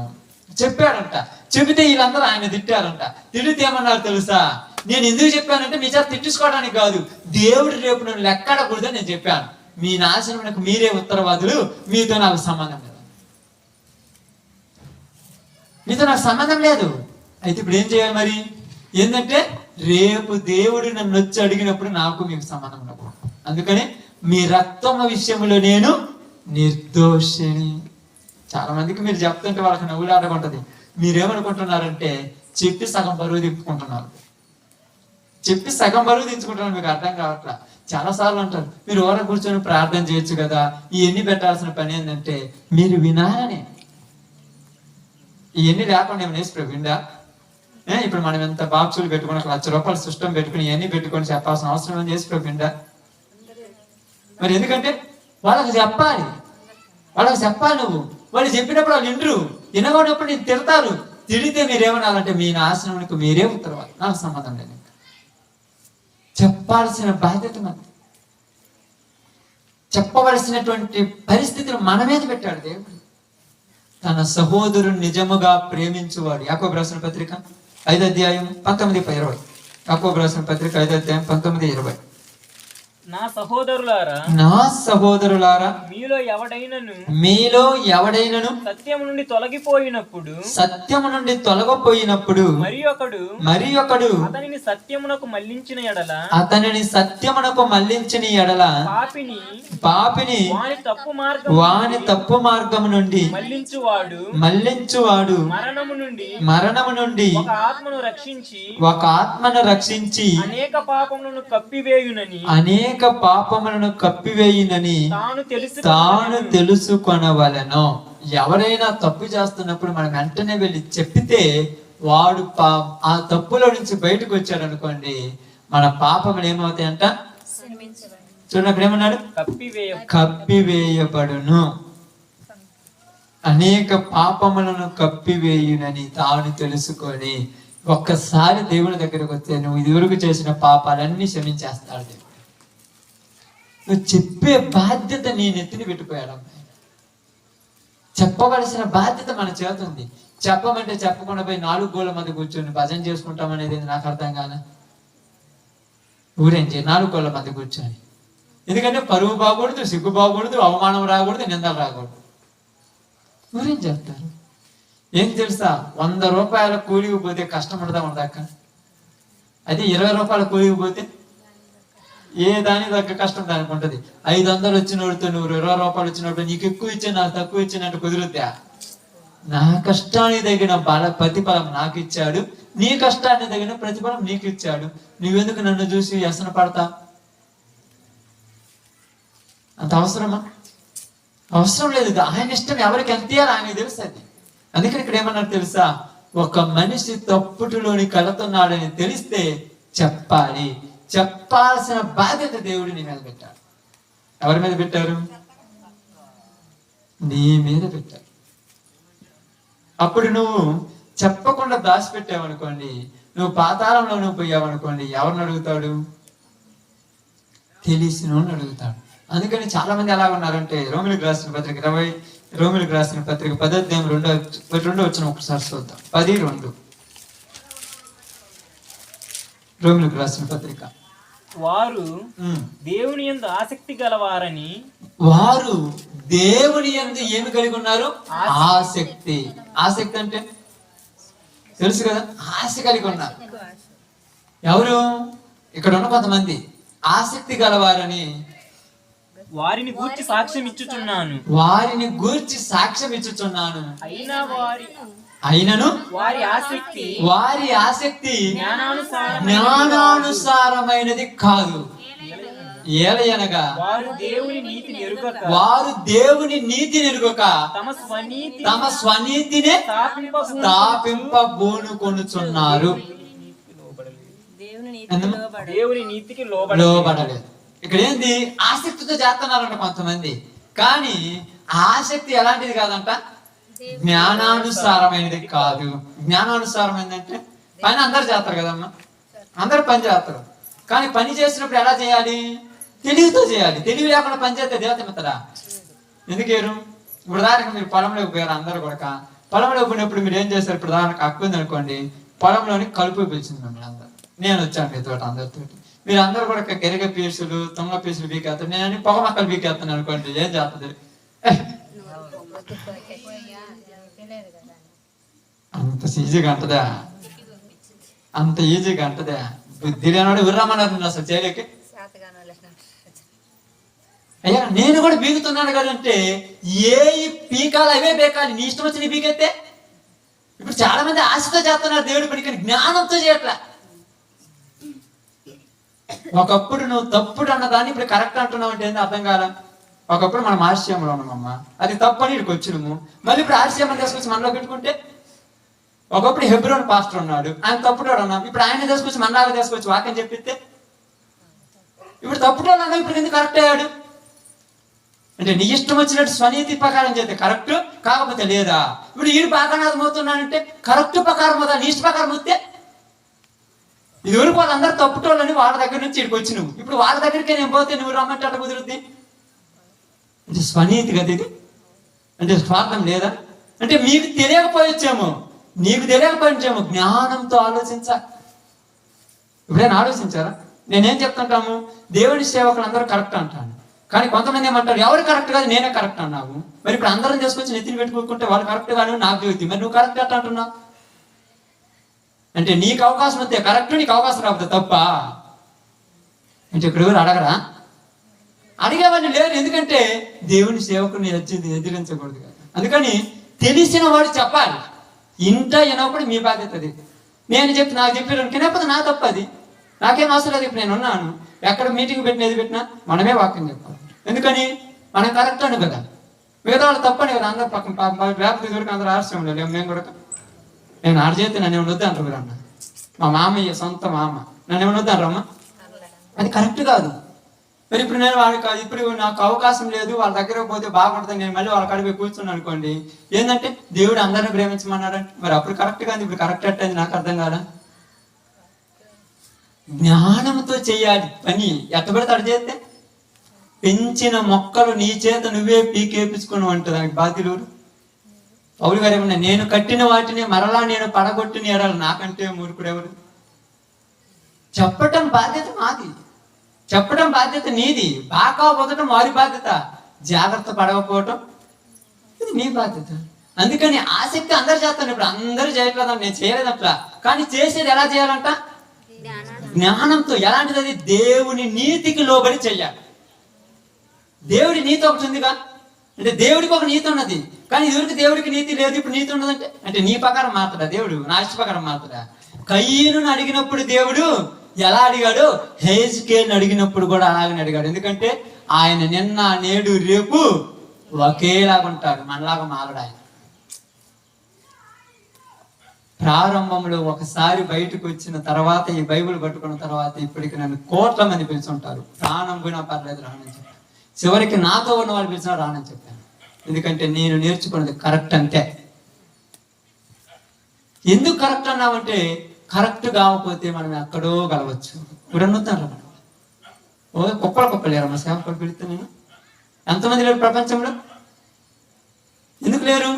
చెప్పాడంట. చెబితే వీళ్ళందరూ ఆయన తిట్టారంట. తిడితే ఏమన్నారు తెలుసా, నేను ఎందుకు చెప్పానంటే మీ చేత తిట్టించుకోవడానికి కాదు, దేవుడు రేపు నన్ను లెక్కడకూడదని నేను చెప్పాను. మీ నాశనమునకు మీరే ఉత్తరవాదులు, మీతో నాకు సంబంధం లేదు, మీతో నాకు సంబంధం లేదు. అయితే ఇప్పుడు ఏం చేయాలి మరి, ఏంటంటే రేపు దేవుడు నన్ను వచ్చి అడిగినప్పుడు నాకు మీకు సంబంధం ఉండకూడదు. అందుకని మీ రక్తమ విషయంలో నేను నిర్దోషిని. చాలా మందికి మీరు చెప్తుంటే వాళ్ళకి నవ్వులాడకుంటది. మీరేమనుకుంటున్నారంటే చెప్పి సగం బరువు దింపుకుంటున్నారు, మీకు అర్థం కావట్లా. చాలా సార్లు అంటారు, మీరు ఎవరో కూర్చొని ప్రార్థన చేయొచ్చు కదా, ఇవన్నీ పెట్టాల్సిన పని ఏంటంటే మీరు వినాలని. ఇవన్నీ లేకుండా ఏమైనా వేసి విండా. ఇప్పుడు మనం ఎంత బాక్సులు పెట్టుకుని ₹1,00,000 సిస్టమ్ పెట్టుకుని ఇవన్నీ పెట్టుకొని చెప్పాల్సిన అవసరం ఏం చేసి విండా. మరి ఎందుకంటే వాళ్ళకి చెప్పాలి నువ్వు. వాళ్ళు చెప్పినప్పుడు వాళ్ళు వినరు, వినగొన్నప్పుడు నేను తిడతారు. తిడితే మీరేమనాలంటే మీ నాశనానికి మీరే ఉత్తరవాలి, నాకు సంబంధం లేదు. చెప్పాల్సిన బాధ్యత మనది. చెప్పవలసినటువంటి పరిస్థితిని మన మీద పెట్టాడు దేవుడు. తన సహోదరుని నిజముగా ప్రేమించువాడు. యాకోబు రాసిన పత్రిక 5వ అధ్యాయం 19-20. యాకోబు రాసిన పత్రిక 5వ అధ్యాయం 19-20. నా సహోదరులారా మీలో ఎవడైనను సత్యము నుండి తొలగిపోయినప్పుడు మరి ఒకడు అతనిని సత్యమునకు మళ్ళించిన ఎడల పాపిని వాని తప్పు మార్గము నుండి మళ్ళించువాడు మరణము నుండి ఒక ఆత్మను రక్షించి అనేక అనేక పాపములను కప్పివేయునని తాను తెలుసుకొనవలెను. ఎవరైనా తప్పు చేస్తున్నప్పుడు మనం వెంటనే వెళ్ళి చెప్పితే వాడు ఆ తప్పులో నుంచి బయటకు వచ్చాడు అనుకోండి, మన పాపములు ఏమవుతాయంట? చూడండి అక్కడ ఏమన్నాడు? కప్పివేయబడును. అనేక పాపములను కప్పివేయునని తాను తెలుసుకొని ఒక్కసారి దేవుని దగ్గరకు వస్తే నువ్వు ఇదివరకు చేసిన పాపాలన్నీ క్షమించేస్తాడు దేవుడు. నువ్వు చెప్పే బాధ్యత నీ నెత్తిని పెట్టిపోయాడు. అమ్మాయి చెప్పవలసిన బాధ్యత మన చేత ఉంది. చెప్పమంటే చెప్పకుండా పోయి 4 గోళ్ళ మధ్య కూర్చొని భజన చేసుకుంటాం అనేది నాకు అర్థం కాదా? ఊరేంచి 4 గోళ్ళ మధ్య కూర్చొని, ఎందుకంటే పరువు బాగకూడదు, సిగ్గు బాగకూడదు, అవమానం రాకూడదు, నిందలు రాకూడదు. ఊరేం చెప్తారు? ఏం తెలుసా? 100 రూపాయల కూలికి పోతే కష్టం ఉండదా అక్క? అయితే 20 రూపాయల కూలికి పోతే ఏ దాని దగ్గర కష్టం దానికి ఉంటుంది. 500 వచ్చినోడితో నువ్వు 20 రూపాయలు వచ్చినప్పుడు నీకు ఎక్కువ ఇచ్చా నాకు తక్కువ ఇచ్చినట్టు కుదురుద్దా? నా కష్టానికి తగిన ప్రతిఫలం నాకు ఇచ్చాడు, నీ కష్టానికి తగిన ప్రతిఫలం నీకు ఇచ్చాడు. నువ్వెందుకు నన్ను చూసి వ్యసన పడతా? అంత అవసరమా? అవసరం లేదు. ఆయన ఇష్టం ఎవరికి ఎంత ఇయ్యాలో ఆయనకి తెలుసు. అది అందుకని ఇక్కడ ఏమన్నారు తెలుసా? ఒక మనిషి తప్పుటులోని కలుతున్నాడని తెలిస్తే చెప్పాలి. చెప్పాల్సిన బాధ్యత దేవుడు నీ మీద పెట్టాడు. ఎవరి మీద పెట్టారు? నీ మీద పెట్టారు. అప్పుడు నువ్వు చెప్పకుండా దాచిపెట్టావనుకోండి, నువ్వు పాతాళంలో నువ్వు పోయావనుకోండి, ఎవరిని అడుగుతాడు? తెలిసినోని అడుగుతాడు. అందుకని చాలా మంది ఎలా ఉన్నారంటే, రోమిలకు రాసిన పత్రిక 10వ అధ్యాయం 2వ వచనం ఒకసారి చూద్దాం. 10:2 రోమిలకు రాసిన పత్రిక. వారు దేవుని యందు ఆసక్తి గలవారని. వారు దేవుని యందు ఏమి కలిగి ఉన్నారు? ఆసక్తి. ఆసక్తి అంటే తెలుసు కదా, ఆశ కలిగి ఉన్నారు. ఎవరు? ఇక్కడ ఉన్న కొంతమంది ఆసక్తి గలవారని వారిని గూర్చి సాక్ష్యం ఇచ్చుచున్నాను. వారిని గూర్చి సాక్ష్యం ఇచ్చుచున్నాను. అయినను వారి ఆసక్తి జ్ఞానానుసారమైనది కాదు. ఏలయనగా వారు దేవుని నీతిని ఎరుగక తమ స్వనీతినే స్థాపింపబూనుకొనుచున్నారు. దేవుని నీతికి లోబడలేదు. ఇక్కడ ఏంది? ఆసక్తితో చేస్తున్నారంట కొంతమంది. కానీ ఆసక్తి ఎలాంటిది కాదంట? జ్ఞానానుసారమైనది కాదు. జ్ఞానానుసారమైందంటే పని అందరు చేస్తారు కదమ్మా, అందరు పని చేస్తారు. కానీ పని చేసినప్పుడు ఎలా చేయాలి? తెలివితో చేయాలి. తెలివి లేకుండా పని చేస్తే దేవత మిత్రా ఎందుకేరు? ఇప్పుడు దానికి మీరు పొలంలోకి పోయారు, అందరు కూడా పొలంలోకి పోయినప్పుడు మీరు ఏం చేస్తారు? ఇప్పుడు దానికి హక్కు ఉంది అనుకోండి, పొలంలోని కలుపు పిలిచింది మిమ్మల్ని అందరు. నేను వచ్చాను మీతో అందరితో. మీరు అందరూ కూడా గరిగ పీసులు తుంగ పీసులు బీకేస్తారు, నేను అన్ని పొగ మొక్కలు బీకేస్తాను అనుకోండి, ఏం చేస్తుంది? అంత ఈజీగా అంటదా? అంత ఈజీగా అంటదా? బుద్ధి లేనివాడు ఉర్రమన్నారు అసలు చేయలేక. అయ్యా నేను కూడా బీగుతున్నాను కదంటే ఏ పీకాలు అవే బీకాలి, నీ ఇష్టం వచ్చి నీ బీకెత్తే. ఇప్పుడు చాలా మంది ఆశతో చేస్తున్నారు దేవుడి పని, కానీ జ్ఞానంతో చేయట్లే. ఒకప్పుడు నువ్వు తప్పుడు అన్నదాన్ని ఇప్పుడు కరెక్ట్ అంటున్నావు అంటే ఏంది అర్థం కాల. ఒకప్పుడు మనం ఆర్సీఎంలో ఉన్నామమ్మా, అది తప్పని ఇక్కడికి వచ్చినాము. మళ్ళీ ఇప్పుడు ఆర్సీఎం తీసుకొచ్చి మనలో పెట్టుకుంటే, ఒకప్పుడు హెబ్రోన్ పాస్టర్ ఉన్నాడు, ఆయన తప్పుడు అన్నాం, ఇప్పుడు ఆయన తీసుకొచ్చి మనలాగా తీసుకొచ్చి వాక్యం చెప్పిస్తే ఇప్పుడు తప్పుడు అన్నా, ఇప్పుడు ఎందుకు కరెక్ట్ అయ్యాడు అంటే నీ ఇష్టం వచ్చినట్టు స్వనీతి ప్రకారం చేస్తే కరెక్ట్, కాకపోతే లేదా ఇప్పుడు ఈడు పాకనాథం అవుతున్నానంటే కరెక్ట్ ప్రకారం అవుతా, నీ ఇష్ట ప్రకారం వస్తే. ఇది వరకు వాళ్ళందరూ తప్పుటోళ్ళని వాళ్ళ దగ్గర నుంచి ఇక్కడికి వచ్చి నువ్వు ఇప్పుడు వాళ్ళ దగ్గరికి నేను పోతే నువ్వు రమ్మంటే అట్లా కుదురుద్ది. అంటే స్వనీతి కదా ఇది, అంటే స్వార్థం లేదా? అంటే మీకు తెలియకపోయొచ్చేమో, నీకు తెలియకపోయించేమో. జ్ఞానంతో ఆలోచించా. ఇప్పుడైనా ఆలోచించారా? నేనేం చెప్తుంటాము, దేవుడి సేవకులు అందరూ కరెక్ట్ అంటాను, కానీ కొంతమంది ఏమంటారు ఎవరు కరెక్ట్ కాదు నేనే కరెక్ట్ అన్నావు. మరి ఇప్పుడు అందరం చేసుకొచ్చి నెత్తిని పెట్టుకుంటే వాళ్ళు కరెక్ట్ కానీ నాకు చెబుతుంది, మరి నువ్వు కరెక్ట్ ఎట్లా అంటున్నావు? అంటే నీకు అవకాశం వస్తే కరెక్ట్, నీకు అవకాశం రాకపోతే తప్ప. అంటే ఇక్కడ ఎవరు అడగరా? అడిగేవాడిని లేరు, ఎందుకంటే దేవుని సేవకుని ఎదిరించకూడదు కదా. అందుకని తెలిసిన వాడు చెప్పాలి. ఇంట వినప్పుడు మీ బాధ్యత అది. నేను చెప్పి నాకు చెప్పాను వినకపోతే నా తప్పది. నాకేం అవసరం లేదు, ఇప్పుడు నేను ఉన్నాను, ఎక్కడ మీటింగ్ పెట్టినా ఏది పెట్టినా మనమే వాక్యం చెప్పాలి. ఎందుకని మనం కరెక్ట్ అని కదా, మిగతా వాళ్ళు తప్పని కదా. అందరూ పక్కన వ్యాప్తి దొరికి అందరూ ఆశ్రయం లేదు. మేము కూడా నేను ఆడ చేస్తే నన్ను ఏమన్నా వద్దు అంటారు మీరు అన్న. మా మామయ్య సొంత మామ నన్ను ఏమన్నా వద్దు అంటారమ్మా, అది కరెక్ట్ కాదు. మరి ఇప్పుడు నేను వాళ్ళకి ఇప్పుడు నాకు అవకాశం లేదు, వాళ్ళ దగ్గర పోతే బాగుంటుంది, నేను మళ్ళీ వాళ్ళ కాడికి పోయి కూర్చున్నాను అనుకోండి, ఏంటంటే దేవుడు అందరిని ప్రేమించమన్నాడంటే మరి అప్పుడు కరెక్ట్ కాదు, ఇప్పుడు కరెక్ట్ అట్టయింది నాకు అర్థం కాదా. జ్ఞానంతో చేయాలి పని. ఎట్టబడితే అటు చేస్తే పెంచిన మొక్కలు నీ చేత నువ్వే పీకేపించుకున్నావు అంటే దానికి బాధ్యులు పౌలు గారు ఏమన్నా, నేను కట్టిన వాటిని మరలా నేను పడగొట్టిన ఎడాలి నాకంటే మూర్ఖుడు ఎవరు? చెప్పటం బాధ్యత మాది, చెప్పడం బాధ్యత నీది. బాగా పొదటం వారి బాధ్యత, జాగ్రత్త పడకపోవటం ఇది నీ బాధ్యత. అందుకని ఆసక్తి అందరు చేస్తాను, ఇప్పుడు అందరూ చేయట్లేదంట, నేను చేయలేదు అట్లా. కానీ చేసేది ఎలా చేయాలంట? జ్ఞానంతో. ఎలాంటిది అది? దేవుని నీతికి లోబడి చెయ్యాలి. దేవుడి నీతి ఒకటి ఉందిగా, అంటే దేవుడికి ఒక నీతి ఉన్నది, కానీ ఇదివరకు దేవుడికి నీతి లేదు, ఇప్పుడు నీతి ఉన్నదంటే అంటే నీ ప్రకారం మాత్రడా దేవుడు, నా ఇష్ట ప్రకారం మాత్రడా? కయ్యను అడిగినప్పుడు దేవుడు ఎలా అడిగాడు? హెజ్కేలుని అడిగినప్పుడు కూడా అలాగనే అడిగాడు. ఎందుకంటే ఆయన నిన్న నేడు రేపు ఒకేలాగా ఉంటాడు, మనలాగా మారడు ఆయన. ప్రారంభంలో ఒకసారి బయటకు వచ్చిన తర్వాత, ఈ బైబిల్ పట్టుకున్న తర్వాత ఇప్పటికి నన్ను కోట్ల మంది పిలుచుంటారు. ప్రాణం పోయినా పర్లేదు రానని చెప్పాను. చివరికి నాతో ఉన్న వాళ్ళు పిలిచినా రానని చెప్పాను. ఎందుకంటే నేను నేర్చుకున్నది కరెక్ట్ అంతే. ఎందుకు కరెక్ట్ అన్నామంటే, కరెక్ట్ కాకపోతే మనం ఎక్కడో కలవచ్చు. ఇప్పుడు అన్నుతారు కుక్కలు లేరమ్మా సేవకులు పిలిస్తే నేను ఎంతమంది లేరు ప్రపంచంలో? ఎందుకు లేరు?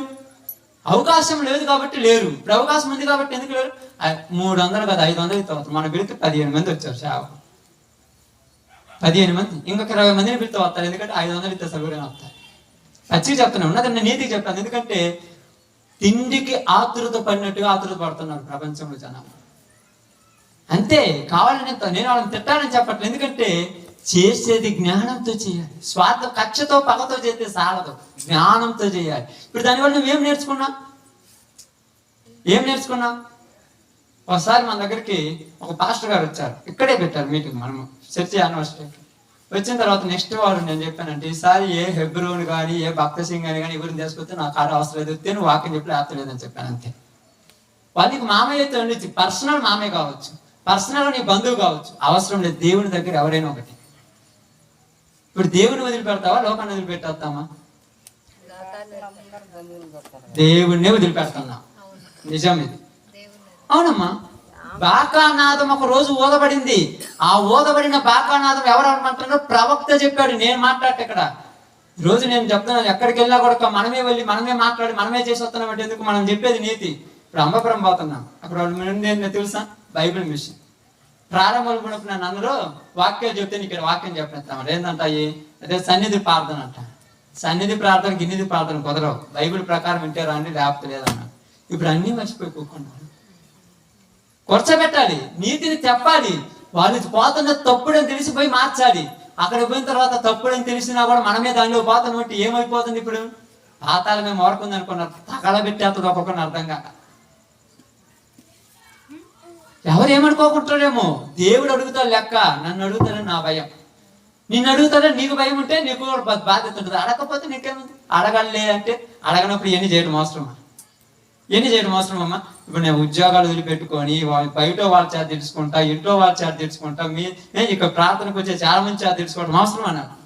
అవకాశం లేదు కాబట్టి లేరు. ఇప్పుడు అవకాశం ఉంది కాబట్టి ఎందుకు లేరు? 300 కదా 500 ఇస్తాం. మనం పిలిస్తే 15 మంది వచ్చారు సేవ, 15 మంది, ఇంకొక 20 మందిని పిలిస్తే వస్తారు. ఎందుకంటే 500 ఇస్తే సౌకర్యం వస్తారు. పచ్చిగా చెప్తున్నాను, ఉన్నది నేను నీతికి చెప్తాను. ఎందుకంటే తిండికి ఆతృత పడినట్టుగా ఆతృత పడుతున్నారు ప్రపంచంలో జనాలు. అంతే, కావాలని నేను వాళ్ళని తిట్టాలని చెప్పట్లేదు. ఎందుకంటే చేసేది జ్ఞానంతో చేయాలి. స్వార్థ కక్షతో పగతో చేస్తే సాలదు, జ్ఞానంతో చేయాలి. ఇప్పుడు దానివల్ల నువ్వేం నేర్చుకున్నావు? ఏం నేర్చుకున్నావు? ఒకసారి మన దగ్గరికి ఒక పాస్టర్ గారు వచ్చారు, ఇక్కడే పెట్టారు మీటింగ్, మనము చర్చి యూనివర్సిటీకి. వచ్చిన తర్వాత నెక్స్ట్ వారు నేను చెప్పానంటే, ఈసారి ఏ హెబ్రోన్ కానీ ఏ భక్త సింగ్ అని కానీ ఎవరిని తీసుకొస్తే నాకు ఆడ అవసరం లేదు, నువ్వు వాక్యం చెప్పి ఆపలేదని చెప్పాను. అంతే. వాళ్ళకి మామయ్య అయితే పర్సనల్ మామయ్య కావచ్చు, పర్సనల్ నీ బంధువు కావచ్చు, అవసరం లేదు. దేవుని దగ్గర ఎవరైనా ఒకటి. ఇప్పుడు దేవుని వదిలిపెడతావా, లోకాన్ని వదిలిపెట్టేస్తామా? దేవుణ్ణి వదిలిపెడుతున్నాం. నిజం ఇది. అవునమ్మా. బాకానాదం ఒక రోజు ఊదబడింది. ఆ ఊదబడిన బాకానాదం ఎవరు అనమంటున్నారు? ప్రవక్త చెప్పాడు. నేను మాట్లాడట ఇక్కడ రోజు నేను చెప్తున్నాను, ఎక్కడికి వెళ్ళినా కూడా మనమే వెళ్ళి మనమే మాట్లాడి మనమే చేసి వస్తున్నాం. అంటే ఎందుకు? మనం చెప్పేది నీతి. ఇప్పుడు అంబపురం పోతున్నాం, అక్కడ వాళ్ళు తెలుసా? బైబిల్ మిషన్ ప్రారంభంలో ఉన్నప్పుడు నన్ను అందరూ వాక్యాలు చెప్తే ఇక్కడ వాక్యం చెప్పిస్తాం. ఏంటంట అదే సన్నిధి ప్రార్థన అంట. సన్నిధి ప్రార్థన గిన్నిధి ప్రార్థన కుదరవు, బైబిల్ ప్రకారం వింటే రాండి లేకపోతే లేదన్నా. ఇప్పుడు అన్ని మర్చిపోయి కూర్చున్నాను. కూర్చోబెట్టాలి, నీతిని చెప్పాలి. వాళ్ళు పోతున్న తప్పుడని తెలిసిపోయి మార్చాలి. అక్కడ పోయిన తర్వాత తప్పుడని తెలిసినా కూడా మనమే దానిలో పోతాను బట్టి ఏమైపోతుంది? ఇప్పుడు పాతాలు మేము వరకుంది అనుకున్నారు, తగలబెట్టేస్తుంది ఒక్కొక్కరిని అర్థం కాక. ఎవరు ఏమనుకోకుంటారేమో. దేవుడు అడుగుతాడు లెక్క, నన్ను అడుగుతాడని నా భయం, నిన్ను అడుగుతాడని నీకు భయం ఉంటే నీకు బాధ్యత ఉంటుంది. అడగకపోతే నీకేముంది? అడగలే అంటే అడగనప్పుడు ఎన్ని చేయడం అవసరమా? ఎన్ని చేయడం అవసరం అమ్మా? ఇప్పుడు నేను ఉద్యోగాలు వదిలిపెట్టుకొని బయట వాళ్ళ చేత తెలుసుకుంటా, ఇంట్లో వాళ్ళ చేత తెలుసుకుంటా, ఇక్కడ ప్రార్థనకు వచ్చే చాలా మంది చేత తెలుసుకోవడం అవసరం అన్నాను.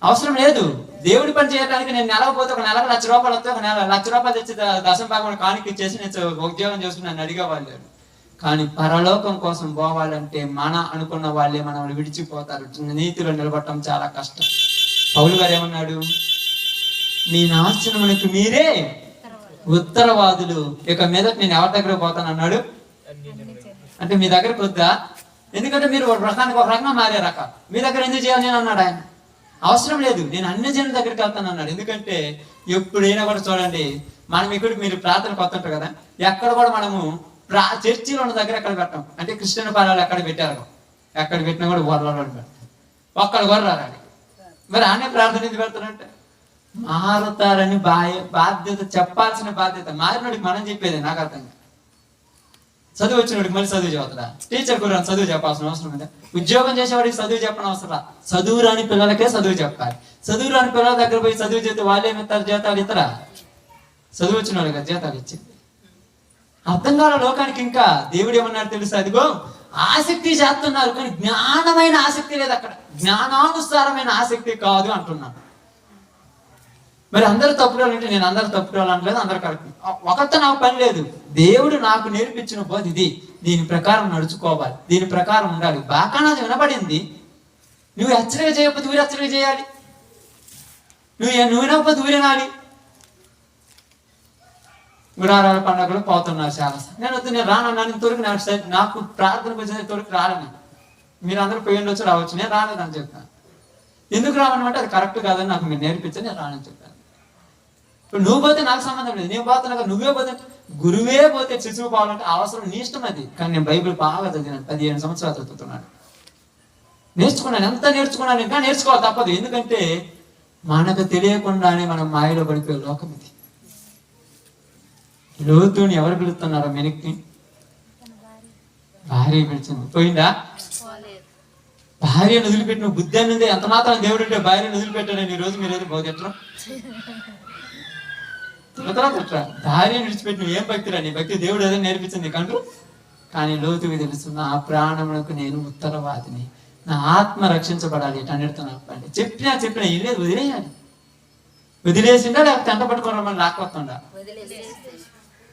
అవసరం లేదు. దేవుడి పని చేయడానికి నేను నెలకపోతే ఒక నెలకు ₹1,00,000 వస్తే ఒక ₹1,00,000 తెచ్చి దశం భాగం కానికి ఇచ్చేసి నేను ఉద్యోగం చేసుకుని నన్ను అడిగేవాళ్ళు లేడు. కానీ పరలోకం కోసం పోవాలంటే మన అనుకున్న వాళ్ళే మనల్ని విడిచిపోతారు. నీతిలో నిలబడటం చాలా కష్టం. పౌలు గారు ఏమన్నాడు? మీ నాశనమునకు మీరే ఉత్తరవాదులు, ఇక మీద నేను ఎవరి దగ్గర పోతాను అన్నాడు. అంటే మీ దగ్గరకు వద్దా? ఎందుకంటే మీరు ఒక రకంగా మారే రకాలు, మీ దగ్గర ఎందుకు చేయాలి నేను అన్నాడు ఆయన. అవసరం లేదు, నేను అన్ని జనుల దగ్గరికి వెళ్తాను అన్నాడు. ఎందుకంటే ఎప్పుడైనా కూడా చూడండి, మనం ఇక్కడ మీరు ప్రార్థన కొత్తుంటారు కదా, ఎక్కడ కూడా మనము చర్చిలో ఉన్న దగ్గర ఎక్కడ పెట్టాం అంటే క్రిస్టియన్ పాలలు ఎక్కడ పెట్టారు, ఎక్కడ పెట్టినా కూడా గొర్రెలు పెడతాం. ఒక్కడ గొర్రెలు మరి ఆనే ప్రార్థన ఎందుకు పెడతారంటే మారుతారని బాధ్యత, చెప్పాల్సిన బాధ్యత. మారినోడికి మనం చెప్పేది నాకు అర్థం కాదు. చదువు వచ్చినవాడికి మళ్ళీ చదువు చదువుతాడా? టీచర్ కూడా చదువు చెప్పాల్సిన అవసరం ఉందా? ఉద్యోగం చేసేవాడికి చదువు చెప్పని అవసరం. చదువు రాని పిల్లలకే చదువు చెప్పాలి. చదువు రాని పిల్లల దగ్గర పోయి చదువు చేస్తే వాళ్ళు ఏమిస్తారు? జీతాలు ఇతరా? చదువు వచ్చిన వాళ్ళకి జీతాలు ఇచ్చింది. అర్థం కాల లోకానికి. ఇంకా దేవుడు ఏమన్నాడు తెలుసా? అదిగో ఆసక్తి చేస్తున్నారు కానీ జ్ఞానమైన ఆసక్తి లేదు అక్కడ. జ్ఞానానుసారమైన ఆసక్తి కాదు అంటున్నాను. మరి అందరూ తప్పుకోవాలంటే నేను అందరూ తప్పుకోవాలంటలేదు, అందరూ కరెక్ట్. ఒకరితో నాకు పని లేదు. దేవుడు నాకు నేర్పించిన బోధ ఇది. దీని ప్రకారం నడుచుకోవాలి, దీని ప్రకారం ఉండాలి. బాగా నాకు వినపడింది. నువ్వు హెచ్చరిక చేయకపోతే ఊరి హెచ్చరిక చేయాలి. నువ్వు వినకపోతే ఊరి వినాలి. గుడారాల పండుగలు పోతున్నారు చాలా. నేను రానన్నాను. ఇంతవరకు నాకు ప్రార్థనకు వచ్చిన ఇంతవరకు రాలేను. మీరు అందరూ పోయి ఉండొచ్చు, రావచ్చు. నేను రాలేదని చెప్పాను. ఎందుకు రావనమంటే అది కరెక్ట్ కాదని నాకు మీరు నేర్పించి నేను రానని చెప్పాను. ఇప్పుడు నువ్వు పోతే నాకు సంబంధం లేదు. నేను పోతున్నా, నువ్వే పోతే, గురువే పోతే శిశువు పోవాలంటే అవసరం, నీ ఇష్టం అది. కానీ నేను బైబిల్ బాగా చదివినాను. 15 సంవత్సరాలు చదువుతున్నాను, నేర్చుకున్నాను. ఎంత నేర్చుకున్నాను, ఇంకా నేర్చుకోవాలి తప్పదు. ఎందుకంటే మనకు తెలియకుండానే మనం మాయలో పడిపోయే లోకం ఇది. లోతుని ఎవరు పిలుస్తున్నారో వెనక్కి? భార్య పిలిచింది. పోయిందా? భార్యను వదిలిపెట్టిన బుద్ధి అనేది ఎంత మాత్రం దేవుడు ఉంటే భార్యను వదిలిపెట్టాడని ఈ రోజు మీరు ఏదో బోధెట్రా భార్యను విడిచిపెట్టి నువ్వు ఏం భక్తిరా? నీ భక్తి దేవుడు ఏదో నేర్పించింది కంటూ. కానీ లోతుకి తెలుసు, నా ప్రాణములకు నేను ఉత్తరవాదిని, నా ఆత్మ రక్షించబడాలి. ఎటన్నిటితో నాకు చెప్పినా ఏం లేదు, వదిలేయాలి. వదిలేసిందా లేకపోతే ఎంట పట్టుకోవడం మనం లాక్కొస్తుందా?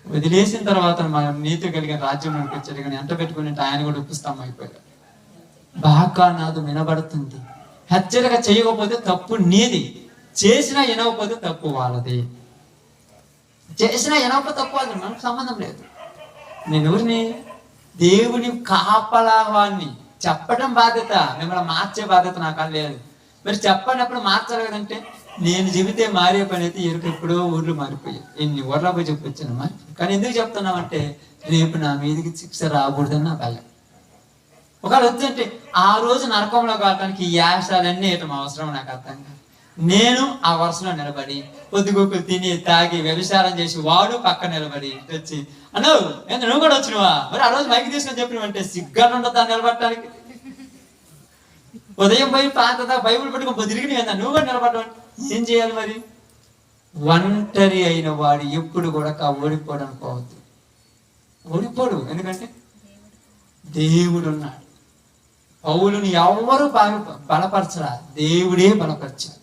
వదిలేసిన తర్వాత మనం నీతి కలిగిన రాజ్యం మనకు వచ్చాడు. కానీ ఎంట పెట్టుకుని ఆయన కూడా ఉప్పుస్తాం అయిపోయాడు. బాగా నాదు వినబడుతుంది. హెచ్చరిక చేయకపోతే తప్పు నీది, చేసినా వినకపోతే తప్పు వాళ్ళది. చేసినా వినకపోతే తప్పు వాళ్ళది, మనకు సంబంధం లేదు. నేను ఊరిని దేవుని కాపలావాన్ని చెప్పడం బాధ్యత, మిమ్మల్ని మార్చే బాధ్యత నాకు లేదు. మరి చెప్పనప్పుడు మార్చాలి కదంటే నేను చెబితే మారే పని అయితే ఎప్పుడో ఊర్లు మారిపోయాయి. ఎన్ని ఊర్లో పోయి చెప్పొచ్చాను మరి. కానీ ఎందుకు చెప్తున్నామంటే రేపు నా మీదకి శిక్ష రాకూడదని నా భయం. ఒకవేళ వచ్చింటే ఆ రోజు నరకంలో కావడానికి ఈ యాసాలన్నీ వేయటం అవసరం నాకు అర్థం కాదు. నేను ఆ వరుసలో నిలబడి పొద్దుగొక్కులు తిని తాగి వ్యభిచారం చేసి వాడు పక్క నిలబడి వచ్చి అన్నావు నువ్వు కూడా వచ్చినవా? మరి ఆ రోజు మైకి తీసుకొని చెప్పినవంటే సిగ్గా ఉండదు దాన్ని నిలబడటానికి. ఉదయం పోయి ప్రాంత బైబుల్ పెట్టుకుని తిరిగి నువ్వు కూడా నిలబడ్డా ఏం చేయాలి మరి? ఒంటరి అయిన వాడు ఎప్పుడు కూడా ఓడిపోవడం పోవద్దు. ఓడిపోడు, ఎందుకంటే దేవుడు ఉన్నాడు. పౌలుని ఎవరు బలపరచరా, దేవుడే బలపరచారు.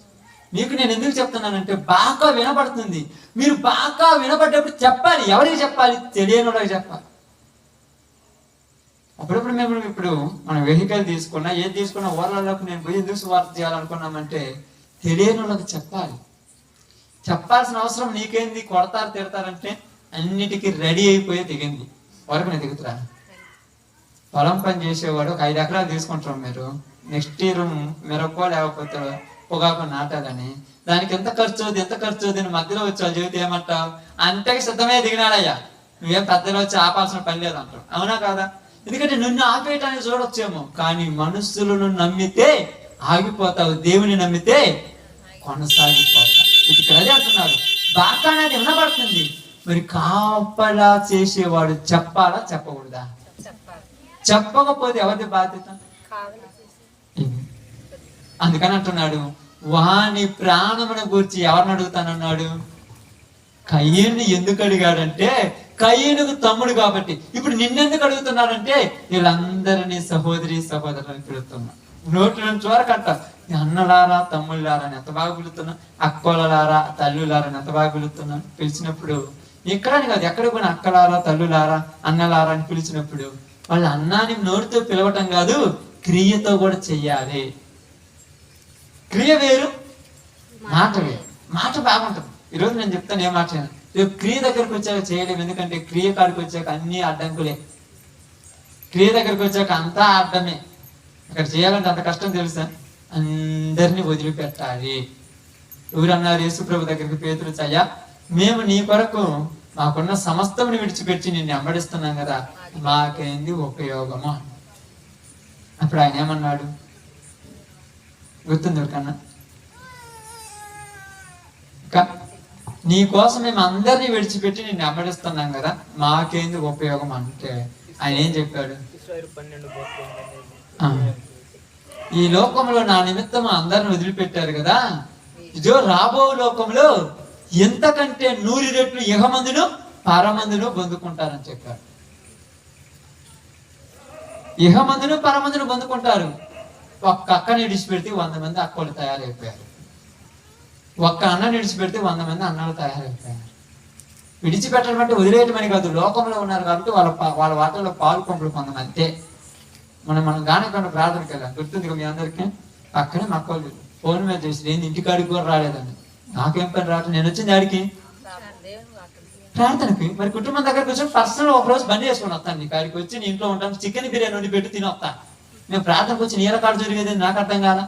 మీకు నేను ఎందుకు చెప్తున్నానంటే బాగా వినపడుతుంది. మీరు బాగా వినపడ్డప్పుడు చెప్పాలి. ఎవరికి చెప్పాలి? తెలియని వాళ్ళకి చెప్పాలి. అప్పుడప్పుడు మేము ఇప్పుడు మనం వెహికల్ తీసుకున్నా, ఏది తీసుకున్నా ఊర్లలోకి నేను పోయి ఎందుకు సువార్త చేయాలనుకున్నామంటే తెలియని వాళ్ళకి చెప్పాలి. చెప్పాల్సిన అవసరం నీకేంది? కొడతారు తిడతారంటే అన్నిటికీ రెడీ అయిపోయి దిగింది వరకు నేను దిగుతురా. పొలం పని చేసేవాడు ఒక 5 ఎకరాలు తీసుకుంటాం మీరు. నెక్స్ట్ ఇయర్ మిరపో లేకపోతే పొగాకు నాటాలని దానికి ఎంత ఖర్చు అవుతుంది మధ్యలో వచ్చి వాళ్ళు చెబితే ఏమంటావు? అంతకి సిద్ధమే దిగినాడయ్యా, నువ్వేం పెద్దలో వచ్చి ఆపాల్సిన పని లేదు అంటావు. అవునా కాదా? ఎందుకంటే నిన్ను ఆపేయటానికి చూడొచ్చేమో, కానీ మనుషులను నమ్మితే ఆగిపోతావు, దేవుని నమ్మితే కొనసాగిపోతావు. ఇక్కడ అదే అంటున్నాడు. బాగా నాది వినబడుతుంది. మరి కాపలా చేసేవాడు చెప్పాలా చెప్పకూడదా? చెప్పకపోతే ఎవరి బాధ్యత? అందుకని అంటున్నాడు వాని ప్రాణమును గురించి ఎవరిని అడుగుతానన్నాడు? కయ్యను ఎందుకు అడిగాడంటే కయ్యనుకు తమ్ముడు కాబట్టి. ఇప్పుడు నిన్నెందుకు అడుగుతున్నాడంటే వీళ్ళందరినీ సహోదరి సహోదరుని పిలుస్తున్నా. నోటి నుంచి వరకు అంట అన్నలారా తమ్ముళ్ళారా అని ఎంత బాగా పిలుతున్నా, అక్కోలలారా తల్లులారా అని ఎంత బాగా పిలుతున్నా. పిలిచినప్పుడు ఎక్కడని కాదు, ఎక్కడికి పోయినా అక్కలారా తల్లులారా అన్నలారా అని పిలిచినప్పుడు వాళ్ళ అన్నాన్ని నోటితో పిలవటం కాదు, క్రియతో కూడా చెయ్యాలి. క్రియ వేరు, మాట వేరు. మాట బాగుంటుంది. ఈరోజు నేను చెప్తాను ఏ మాట రేపు క్రియ దగ్గరకు వచ్చాక చేయలేము. ఎందుకంటే క్రియ కాడికి వచ్చాక అన్ని అడ్డంకులే. క్రియ దగ్గరకు వచ్చాక అంతా అడ్డమే. అక్కడ చేయాలంటే అంత కష్టం తెలుసా? అందరినీ వదిలిపెట్టాలి. ఎవరన్నారు యేసుప్రభు దగ్గరికి పేతురు, అయ్యా మేము నీ కొరకు మాకున్న సమస్తముని విడిచిపెట్టి నిన్ను వెంబడిస్తున్నాం కదా, మాకేంది ఉపయోగము? అప్పుడు ఆయన ఏమన్నాడు గుర్తుంది ఎవరికన్నా? నీ కోసం మేము అందరినీ విడిచిపెట్టి నిన్ను వెంబడిస్తున్నాం కదా, మాకేంది ఉపయోగం అంటే ఆయన ఏం చెప్పాడు? ఇశ్రాయేలు 12 గోత్రం ఆ, ఈ లోకంలో నా నిమిత్తం అందరిని వదిలిపెట్టారు కదా, ఇదో రాబో లోకంలో ఎంతకంటే 100 రెట్లు ఇహమందును పరమందును పొందుకుంటారని చెప్పాడు. ఇహమందును పరమందును పొందుకుంటారు. ఒక్క అక్కని విడిచిపెడితే 100 మంది అక్కలు తయారైపోయారు. ఒక్క అన్నని విడిచిపెడితే 100 మంది అన్నలు తయారైపోయారు. విడిచిపెట్టడం అంటే వదిలేయటమని కాదు, లోకంలో ఉన్నారు కాబట్టి వాళ్ళ వాటిల్లో పాలు పంపులు పొందడం అంతే. మనం గానకుండా ప్రార్థనకి వెళ్ళాం, గుర్తుంది మీ అందరికీ. పక్కనే మా అక్కలు ఫోన్ మీద చేసి ఏంది ఇంటికాడికి కూడా రాలేదండి. నాకేం పని రావట్లేదు, నేను వచ్చింది ఆడికి ప్రార్థనకి. మరి కుటుంబం దగ్గరకు వచ్చి పర్సనల్ ఒక రోజు బండి చేసుకుని వస్తాను, నీ కాడికి వచ్చి నీ ఇంట్లో ఉంటాను, చికెన్ బిర్యానీ వండి పెట్టి తిని వస్తాను. నేను ప్రార్థనకు వచ్చి నీళ్ళ కాడు జరిగేది నాకు అర్థం కాదా?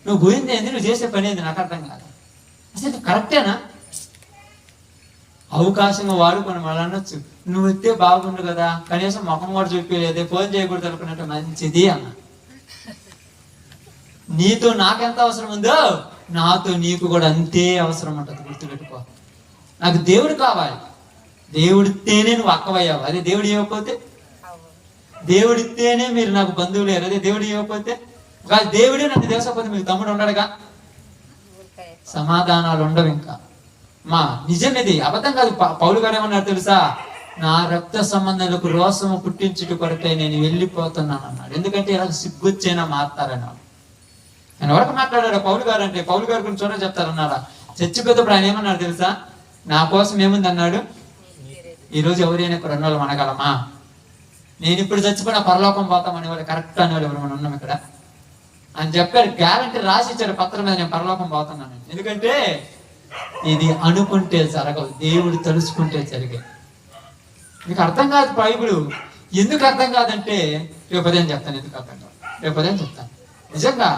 నువ్వు పోయింది ఏంది, నువ్వు చేసే పని ఏంది నాకు అర్థం కాదా? అసలు కరెక్టేనా? అవకాశంగా వాడుకొని మళ్ళీ అనొచ్చు, నువ్వు వస్తే బాగుండు కదా, కనీసం ముఖం కూడా చూపించలేదే, ఫోన్ చేయకూడదు అనుకున్నట్టు మంచిది అన్న. నీతో నాకెంత అవసరం ఉందో నాతో నీకు కూడా అంతే అవసరం ఉంటుంది, గుర్తుపెట్టుకో. నాకు దేవుడు కావాలి, దేవుడితేనే నువ్వు అక్కవయ్యావు, అదే దేవుడు ఇవ్వకపోతే. దేవుడితేనే మీరు నాకు బంధువులు లేరు, అదే దేవుడు ఇవ్వకపోతే. దేవుడే నన్ను దేశపోతే మీకు తమ్ముడు ఉండడుగా. సమాధానాలు ఉండవు ఇంకా. మా నిజం ఇది, అబద్ధం కాదు. పౌలు గారు ఏమన్నారు తెలుసా? నా రక్త సంబంధాలకు రోసము పుట్టించుట కొరకై నేను వెళ్ళిపోతున్నాను అన్నాడు. ఎందుకంటే ఇలా సిగ్గొచ్చైనా మారుతారన్నాడు. ఆయన వరకు మాట్లాడాడు పౌలు గారు. అంటే పౌలు గారి గురించి చూడ చెప్తారన్నాడా? చచ్చిపోతేప్పుడు ఆయన ఏమన్నాడు తెలుసా? నా కోసం ఏముంది అన్నాడు? ఈరోజు ఎవరైనా ఇక్కడ ఉన్నవాళ్ళు మనగలమా? నేను ఇప్పుడు చచ్చిపోయిన పరలోకం పోతాం అనేవాళ్ళు కరెక్ట్ అనేవాళ్ళు ఎవరు మనం ఉన్నాం ఇక్కడ అని చెప్పాడు. గ్యారంటీ రాసి ఇచ్చాడు పత్రం మీద, నేను పరలోకం పోతున్నాను. ఎందుకంటే ఇది అనుకుంటే జరగవు, దేవుడు తలుచుకుంటే జరిగే. మీకు అర్థం కాదు బైబిల్. ఎందుకు అర్థం కాదంటే రేపు ఉదయం చెప్తాను ఎందుకు అర్థం కాదు, రేపు ఉదయం చెప్తాను. నిజంగా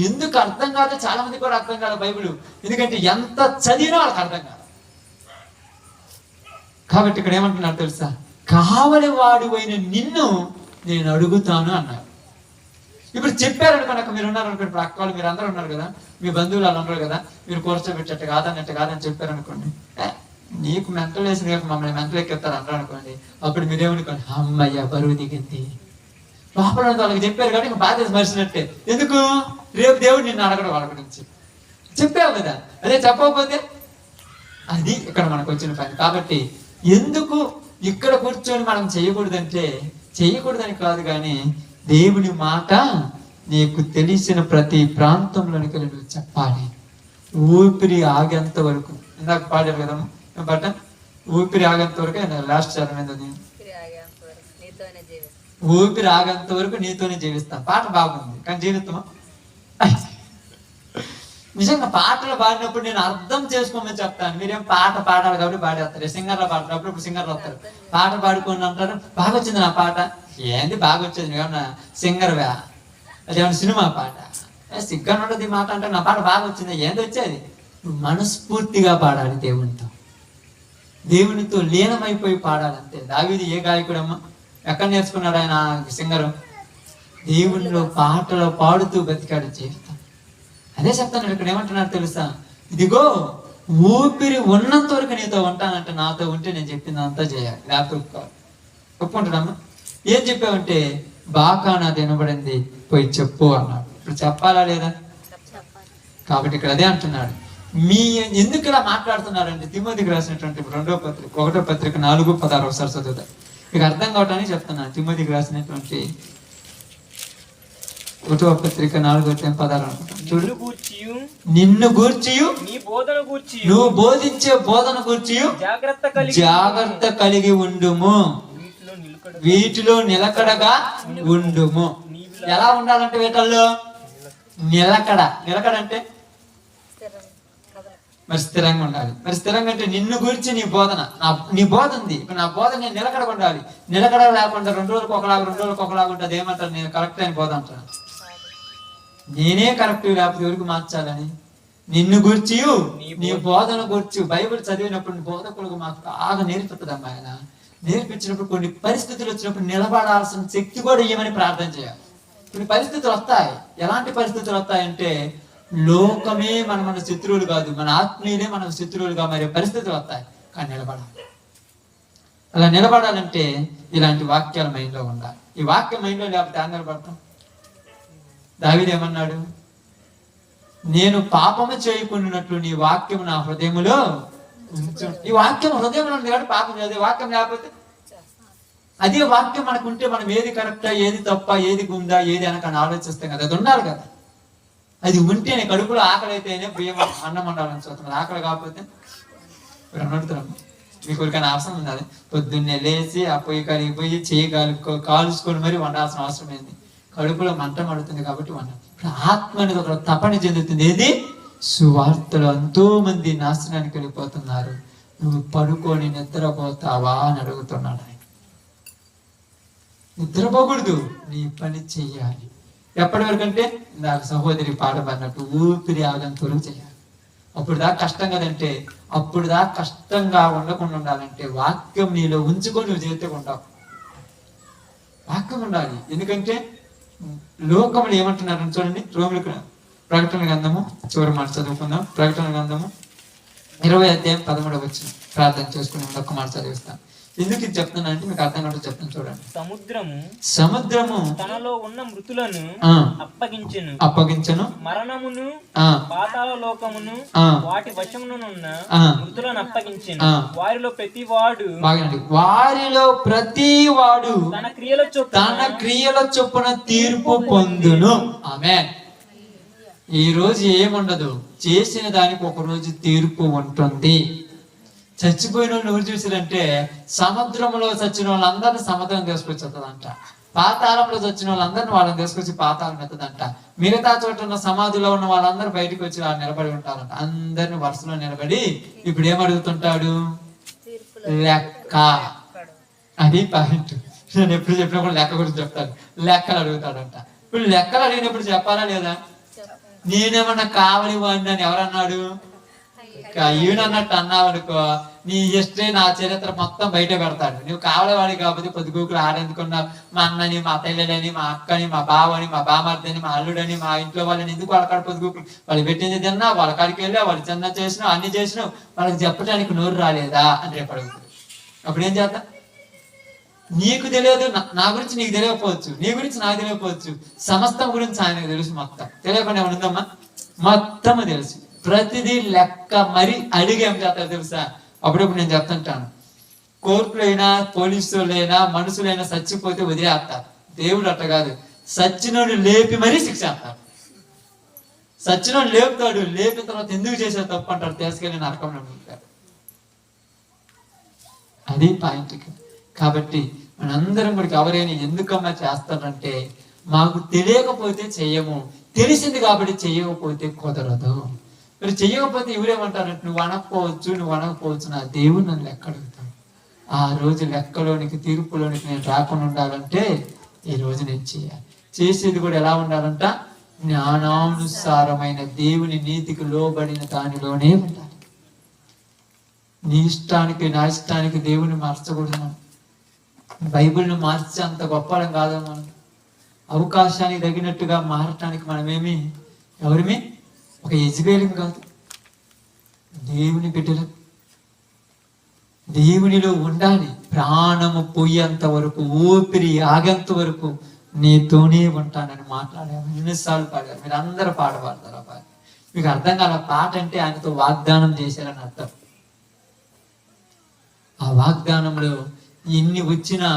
ఎందుకు అర్థం కాదో చాలా మంది కూడా అర్థం కాదు బైబిల్. ఎందుకంటే ఎంత చదివినా వాళ్ళకి అర్థం కాదు. కాబట్టి ఇక్కడ ఏమంటున్నారు తెలుసా? కావలి వాడు అయిన నిన్ను నేను అడుగుతాను అన్నారు. ఇప్పుడు చెప్పారని కనుక మీరు ఉన్నారు అనుకోండి, ఇప్పుడు అక్క వాళ్ళు మీరు అందరూ ఉన్నారు కదా, మీ బంధువులు వాళ్ళు ఉన్నారు కదా, మీరు కూర్చోబెట్టట్టు కాదన్నట్టు కాదని చెప్పారనుకోండి, నీకు మెంటల్ వేసి రేపు మమ్మల్ని మెంటల్ ఎక్కిస్తారు అన్నారు అనుకోండి, అప్పుడు మీరేమనుకోండి, అమ్మయ్య బరువు దిగింది. లోపల వాళ్ళకి చెప్పారు కాబట్టి ఇంకా బాధ్యత మరిచినట్టే. ఎందుకు? రేపు దేవుడు నిన్ను అడగడం వాళ్ళ గురించి. చెప్పావు కదా, అదే చెప్పకపోతే అది ఇక్కడ మనకు వచ్చిన పని. కాబట్టి ఎందుకు ఇక్కడ కూర్చొని మనం చేయకూడదంటే, చేయకూడదని కాదు కానీ దేవుని మాట నీకు తెలిసిన ప్రతి ప్రాంతంలోనికి నువ్వు చెప్పాలి. ఊపిరి ఆగేంత వరకు. ఇందాక పాడారు కదమ్మా బట్ట, ఊపిరి ఆగేంత వరకు. లాస్ట్ చదవలేదు, ఊపిరి ఆగేంత వరకు నీతోనే జీవిస్తాం. పాట బాగుంది కానీ జీవితమా? నిజంగా పాటలు పాడినప్పుడు నేను అర్థం చేసుకోమని చెప్తాను. మీరేం పాట పాడాలి కాబట్టి పాడేస్తారు. సింగర్లో పాడతారు, అప్పుడు సింగర్లు వస్తారు, పాట పాడుకొని అంటారు బాగా వచ్చింది నా పాట. ఏంది బాగా వచ్చేది? నువ్వేమన్నా సింగర్వా? అదేమన్నా సినిమా పాట? సిగ్గా ఉండదు ఈ మాట అంటే నా పాట బాగా వచ్చింది. ఏంది వచ్చేది? నువ్వు మనస్ఫూర్తిగా పాడాలి, దేవునితో లీనమైపోయి పాడాలంతే. దావీదు ఏ గాయకుడమ్మా? ఎక్కడ నేర్చుకున్నాడు ఆయన సింగరు? దేవునిలో పాటలు పాడుతూ బతికాడు జీవితం. అదే చెప్తాను ఇక్కడ. ఏమంటున్నారు తెలుసా? ఇదిగో ఊపిరి ఉన్నంత వరకు నీతో ఉంటానంటే, నాతో ఉంటే నేను చెప్పింది అంతా చేయాలి, లేకపోతే ఒప్పుకుంటున్నామా? ఏం చెప్పావంటే బాగా నాది వినబడింది, పోయి చెప్పు అన్నాడు. ఇప్పుడు చెప్పాలా లేదా? కాబట్టి ఇక్కడ అదే అంటున్నాడు. ఎందుకు ఇలా మాట్లాడుతున్నారంటే తిమోతికి రాసినటువంటి 2వ పత్రిక 1వ పత్రిక 4:16 ఒకసారి చదువుతా. మీకు అర్థం కావటానికి చెప్తున్నాను. తిమోతికి రాసినటువంటి 1వ పత్రిక 4:16 నిన్ను గూర్చి నువ్వు బోధించే బోధన గూర్చి జాగ్రత్త కలిగి ఉండుము, వీటిలో నిలకడగా ఉండుము. ఎలా ఉండాలంటే వీటల్లో నిలకడ. నిలకడ అంటే మరి స్థిరంగా ఉండాలి. మరి స్థిరంగా అంటే నిన్ను గురించి నీ బోధన, నీ బోధ ఉంది. ఇప్పుడు నా బోధన నేను నిలకడగా ఉండాలి. నిలకడ లేకుండా 2 రోజులకు ఒకలాగా 2 రోజులకు ఒకలాగా ఉంటుంది. ఏమంటారు? నేను కరెక్ట్ అని బోధ అంటాను. నేనే కరెక్ట్, లేకపోతే ఎవరికి మార్చాలని? నిన్ను గుర్చి నీ బోధన గుర్చి బైబిల్ చదివినప్పుడు బోధకులకు మాకు బాగా నేర్పుతుంది అమ్మా. ఆయన నేర్పించినప్పుడు కొన్ని పరిస్థితులు వచ్చినప్పుడు నిలబడాల్సిన శక్తి కూడా ఇవ్వమని ప్రార్థన చేయాలి. కొన్ని పరిస్థితులు వస్తాయి. ఎలాంటి పరిస్థితులు వస్తాయంటే లోకమే మన శత్రువులు కాదు, మన ఆత్మీయులే మన శత్రువులుగా మారే పరిస్థితులు వస్తాయి. కానీ నిలబడాలి. అలా నిలబడాలంటే ఇలాంటి వాక్యాలు మైండ్లో ఉండాలి. ఈ వాక్యం మైండ్లో లేకపోతే ఆ నిలబడతాం. దావీదు ఏమన్నాడు? నేను పాపము చేయకున్నట్లు నీ వాక్యం నా హృదయములో ఉంచు. ఈ వాక్యం హృదయంలో ఉంది కాబట్టి పాపం లేదు. వాక్యం లేకపోతే అదే వాక్యం మనకు ఉంటే మనం ఏది కరెక్టా, ఏది తప్ప, ఏది గుందా, ఏది అనకని ఆలోచిస్తాం కదా. అది ఉండాలి కదా. అది ఉంటేనే కడుపులో ఆకలి అయితేనే బియ్యం అన్నం వండాలని చూస్తున్నాం. ఆకలి కాకపోతే అడుగుతున్నాం మీకు ఎవరికైనా అవసరం ఉండాలి. పొద్దున్నే లేచి ఆ పొయ్యి కరిగిపోయి చేయి కాల్చుకొని మరి వండాల్సిన అవసరం ఏంది? కడుపులో మంట మడుతుంది కాబట్టి వండాలి. ఆత్మ అనేది ఒక తపన చెందుతుంది. ఏది? సువార్తలు. ఎంతో మంది నాశనానికి వెళ్ళిపోతున్నారు. నువ్వు పడుకొని నిద్రపోతావా అని అడుగుతున్నాడు ఆయన. నిద్రపోకూడదు, నీ పని చెయ్యాలి. ఎప్పటి వరకు అంటే నాకు సహోదరి పాడబడినట్టు ఊపిరి ఆగంత వరకు చేయాలి. అప్పుడు దాకా కష్టం కదంటే, అప్పుడు దాకా కష్టంగా ఉండకుండా ఉండాలంటే వాక్యం నీలో ఉంచుకొని నువ్వు చేస్తే ఉండవు. వాక్యం ఉండాలి. ఎందుకంటే లోకములు ఏమంటున్నారని చూడండి. రోమిలకు ప్రకటన గ్రంథము చివరి మాట చదువుకుందాం. ప్రకటన గ్రంథము 20:13 ప్రార్థన చేసుకుని ఒక్క మాట చదివిస్తాను. ఎందుకు ఇది చెప్తున్నానంటే మీకు అర్థం కాదు చెప్తాను చూడండి. సముద్రము తనలో ఉన్న మృతులను అప్పగించెను, మరణమును పాతాళ లోకమును వాటి వశమునున్న మృతులను అప్పగించెను. వారిలో ప్రతి వాడు తన క్రియల చొప్పున తీర్పు పొందును. ఆమేన్. ఈ రోజు ఏముండదు, చేసిన దానికి ఒక రోజు తీర్పు ఉంటుంది. చచ్చిపోయిన వాళ్ళు ఎవరు చూసారంటే, సముద్రంలో చచ్చిన వాళ్ళందరినీ సముద్రం తీసుకొచ్చేస్తుందంట. పాతాళంలో చచ్చిన వాళ్ళందరినీ వాళ్ళని తీసుకొచ్చి పాతాళం ఎత్తదంట. మిగతా చోట ఉన్న సమాధిలో ఉన్న వాళ్ళందరూ బయటకు వచ్చి వాళ్ళు నిలబడి ఉంటారంట. అందరిని వరుసలో నిలబడి ఇప్పుడు ఏమడుగుతుంటాడు? లెక్క. అది పాయింట్. నేను ఎప్పుడు చెప్పినప్పుడు లెక్క గురించి చెప్తాను. లెక్కలు అడుగుతాడంట. ఇప్పుడు లెక్కలు అడిగినప్పుడు చెప్పాలా లేదా? నేనేమన్నా కావలి వాడిని అని ఎవరన్నాడు? ఈయనన్నట్టు అన్నావు అనుకో, నీ హిస్టరీ నా చరిత్ర మొత్తం బయట పెడతాడు. నువ్వు కావలవాడి కాకపోతే పొద్దుగూకులు ఆడెందుకున్నావు? మా అన్నని, మా తల్లిని, మా అక్కని, మా బావని, మా బామర్దని, మా అల్లుడని, మా ఇంట్లో వాళ్ళని ఎందుకు వాళ్ళ కాడ పొద్దుగూకులు? వాళ్ళు పెట్టింది తిన్నా, వాళ్ళ కాడికి వెళ్ళావు, వాళ్ళు చిన్న చేసినావు, అన్ని చేసినావు, వాళ్ళకి చెప్పడానికి నోరు రాలేదా అని రేపు అడుగుతాడు. అప్పుడు ఏం చేద్దాం? నీకు తెలియదు, నా గురించి నీకు తెలియకపోవచ్చు, నీ గురించి నాకు తెలియకపోవచ్చు, సమస్తం గురించి ఆయనకు తెలుసు. మొత్తం తెలియకుండా ఏమైనా ఉందమ్మా? మొత్తము తెలుసు. ప్రతిదీ లెక్క మరి అడిగేం చేస్తారు తెలుసా? అప్పుడప్పుడు నేను చెప్తుంటాను, కోర్టులో అయినా పోలీసులైనా మనుషులైనా చచ్చిపోతే వదిలేస్తారు. దేవుడు అట్ట కాదు, సచ్చినోడు లేపి మరీ శిక్ష అంటాడు. సచ్చినోడు లేపుతాడు, లేపిన తర్వాత ఎందుకు చేసే తప్పు అంటారు, తీసుకెళ్ళి నరకంలో ఉంటారు. అది పాయింట్. కాబట్టి మనందరం కూడా ఎవరైనా ఎందుకమ్మా చేస్తారంటే, మాకు తెలియకపోతే చెయ్యము, తెలిసింది కాబట్టి చెయ్యకపోతే కుదరదు. మరి చెయ్యకపోతే ఎవరేమంటారంటే, నువ్వు అనకపోవచ్చు, నా దేవుడు నన్ను లెక్క అడుగుతాడు. ఆ రోజు లెక్కలోనికి, తీర్పులోనికి నేను రాకుండా ఉండాలంటే ఈ రోజు నేను చేయాలి. చేసేది కూడా ఎలా ఉండాలంట? జ్ఞానానుసారమైన దేవుని నీతికి లోబడిన దానిలోనే ఉండాలి. నీ ఇష్టానికి నా ఇష్టానికి దేవుని మార్చకూడదు. మనం బైబిల్ని మార్చే అంత గొప్పడం కాదు. మనం అవకాశానికి తగినట్టుగా మారటానికి మనమేమి ఎవరిమి ఒక యెజబెలు కాదు. దేవుని బిడ్డలు దేవునిలో ఉండాలి. ప్రాణము పోయేంత వరకు, ఊపిరి ఆగేంత వరకు నీతోనే ఉంటానని మాట్లాడారు. ఎన్నిసార్లు పాడారు? మీరు అందరూ పాడతారు ఆ పాట. మీకు అర్థం కాల పాట అంటే ఆయనతో వాగ్దానం చేశారని అర్థం. ఆ వాగ్దానంలో ఎన్ని వచ్చినా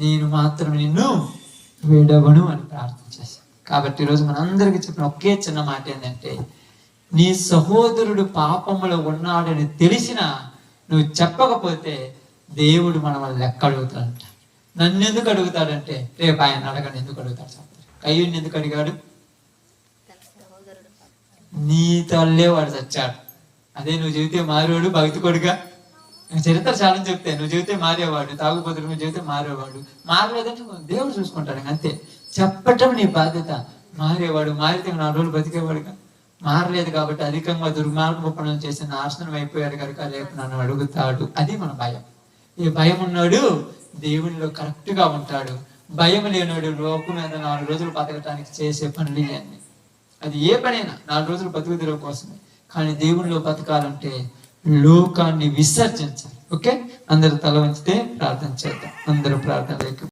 నేను మాత్రం నిన్ను విడవను అని ప్రార్థన చేశాను. కాబట్టి ఈరోజు మనందరికీ చెప్పిన ఒకే చిన్న మాట ఏంటంటే, నీ సహోదరుడు పాపంలో ఉన్నాడని తెలిసినా నువ్వు చెప్పకపోతే దేవుడు మన వల్ల లెక్క అడుగుతాడంట. నన్ను ఎందుకు అడుగుతాడంటే, రేపు ఆయన అడగని ఎందుకు అడుగుతాడు? చెప్తాడు. కయ్యూని ఎందుకు అడిగాడు? నీ తల్లే వాడు చచ్చాడు. అదే నువ్వు చెబితే మారేవాడు, భక్తి కొడుగా చరిత్ర చాలా చెప్తే, నువ్వు చెబితే మారేవాడు, తాగుబోతుడు నువ్వు చెబితే మారేవాడు. మారలేదంటే దేవుడు చూసుకుంటాడు అంతే. చెప్పటం నీ బాధ్యత. మారేవాడు, మారితే 4 రోజులు బతికేవాడుగా. మారలేదు కాబట్టి అధికంగా దుర్మార్గ పనులు చేసి నాశనం అయిపోయాడు కనుక రేపు నన్ను అడుగుతాడు. అది మన భయం. ఈ భయం ఉన్నాడు దేవునిలో కరెక్ట్ గా ఉంటాడు. భయం లేనాడు లోకం మీద 4 రోజులు బతకటానికి చేసే పనులు ఇవన్నీ. అది ఏ పనైనా 4 రోజులు బతుకుదల కోసమే. కానీ దేవునిలో బతకాలంటే లోకాన్ని విసర్జించాలి, ఓకే, అందరూ తల వంచితే ప్రార్థన చేద్దాం. అందరూ ప్రార్థనలోకి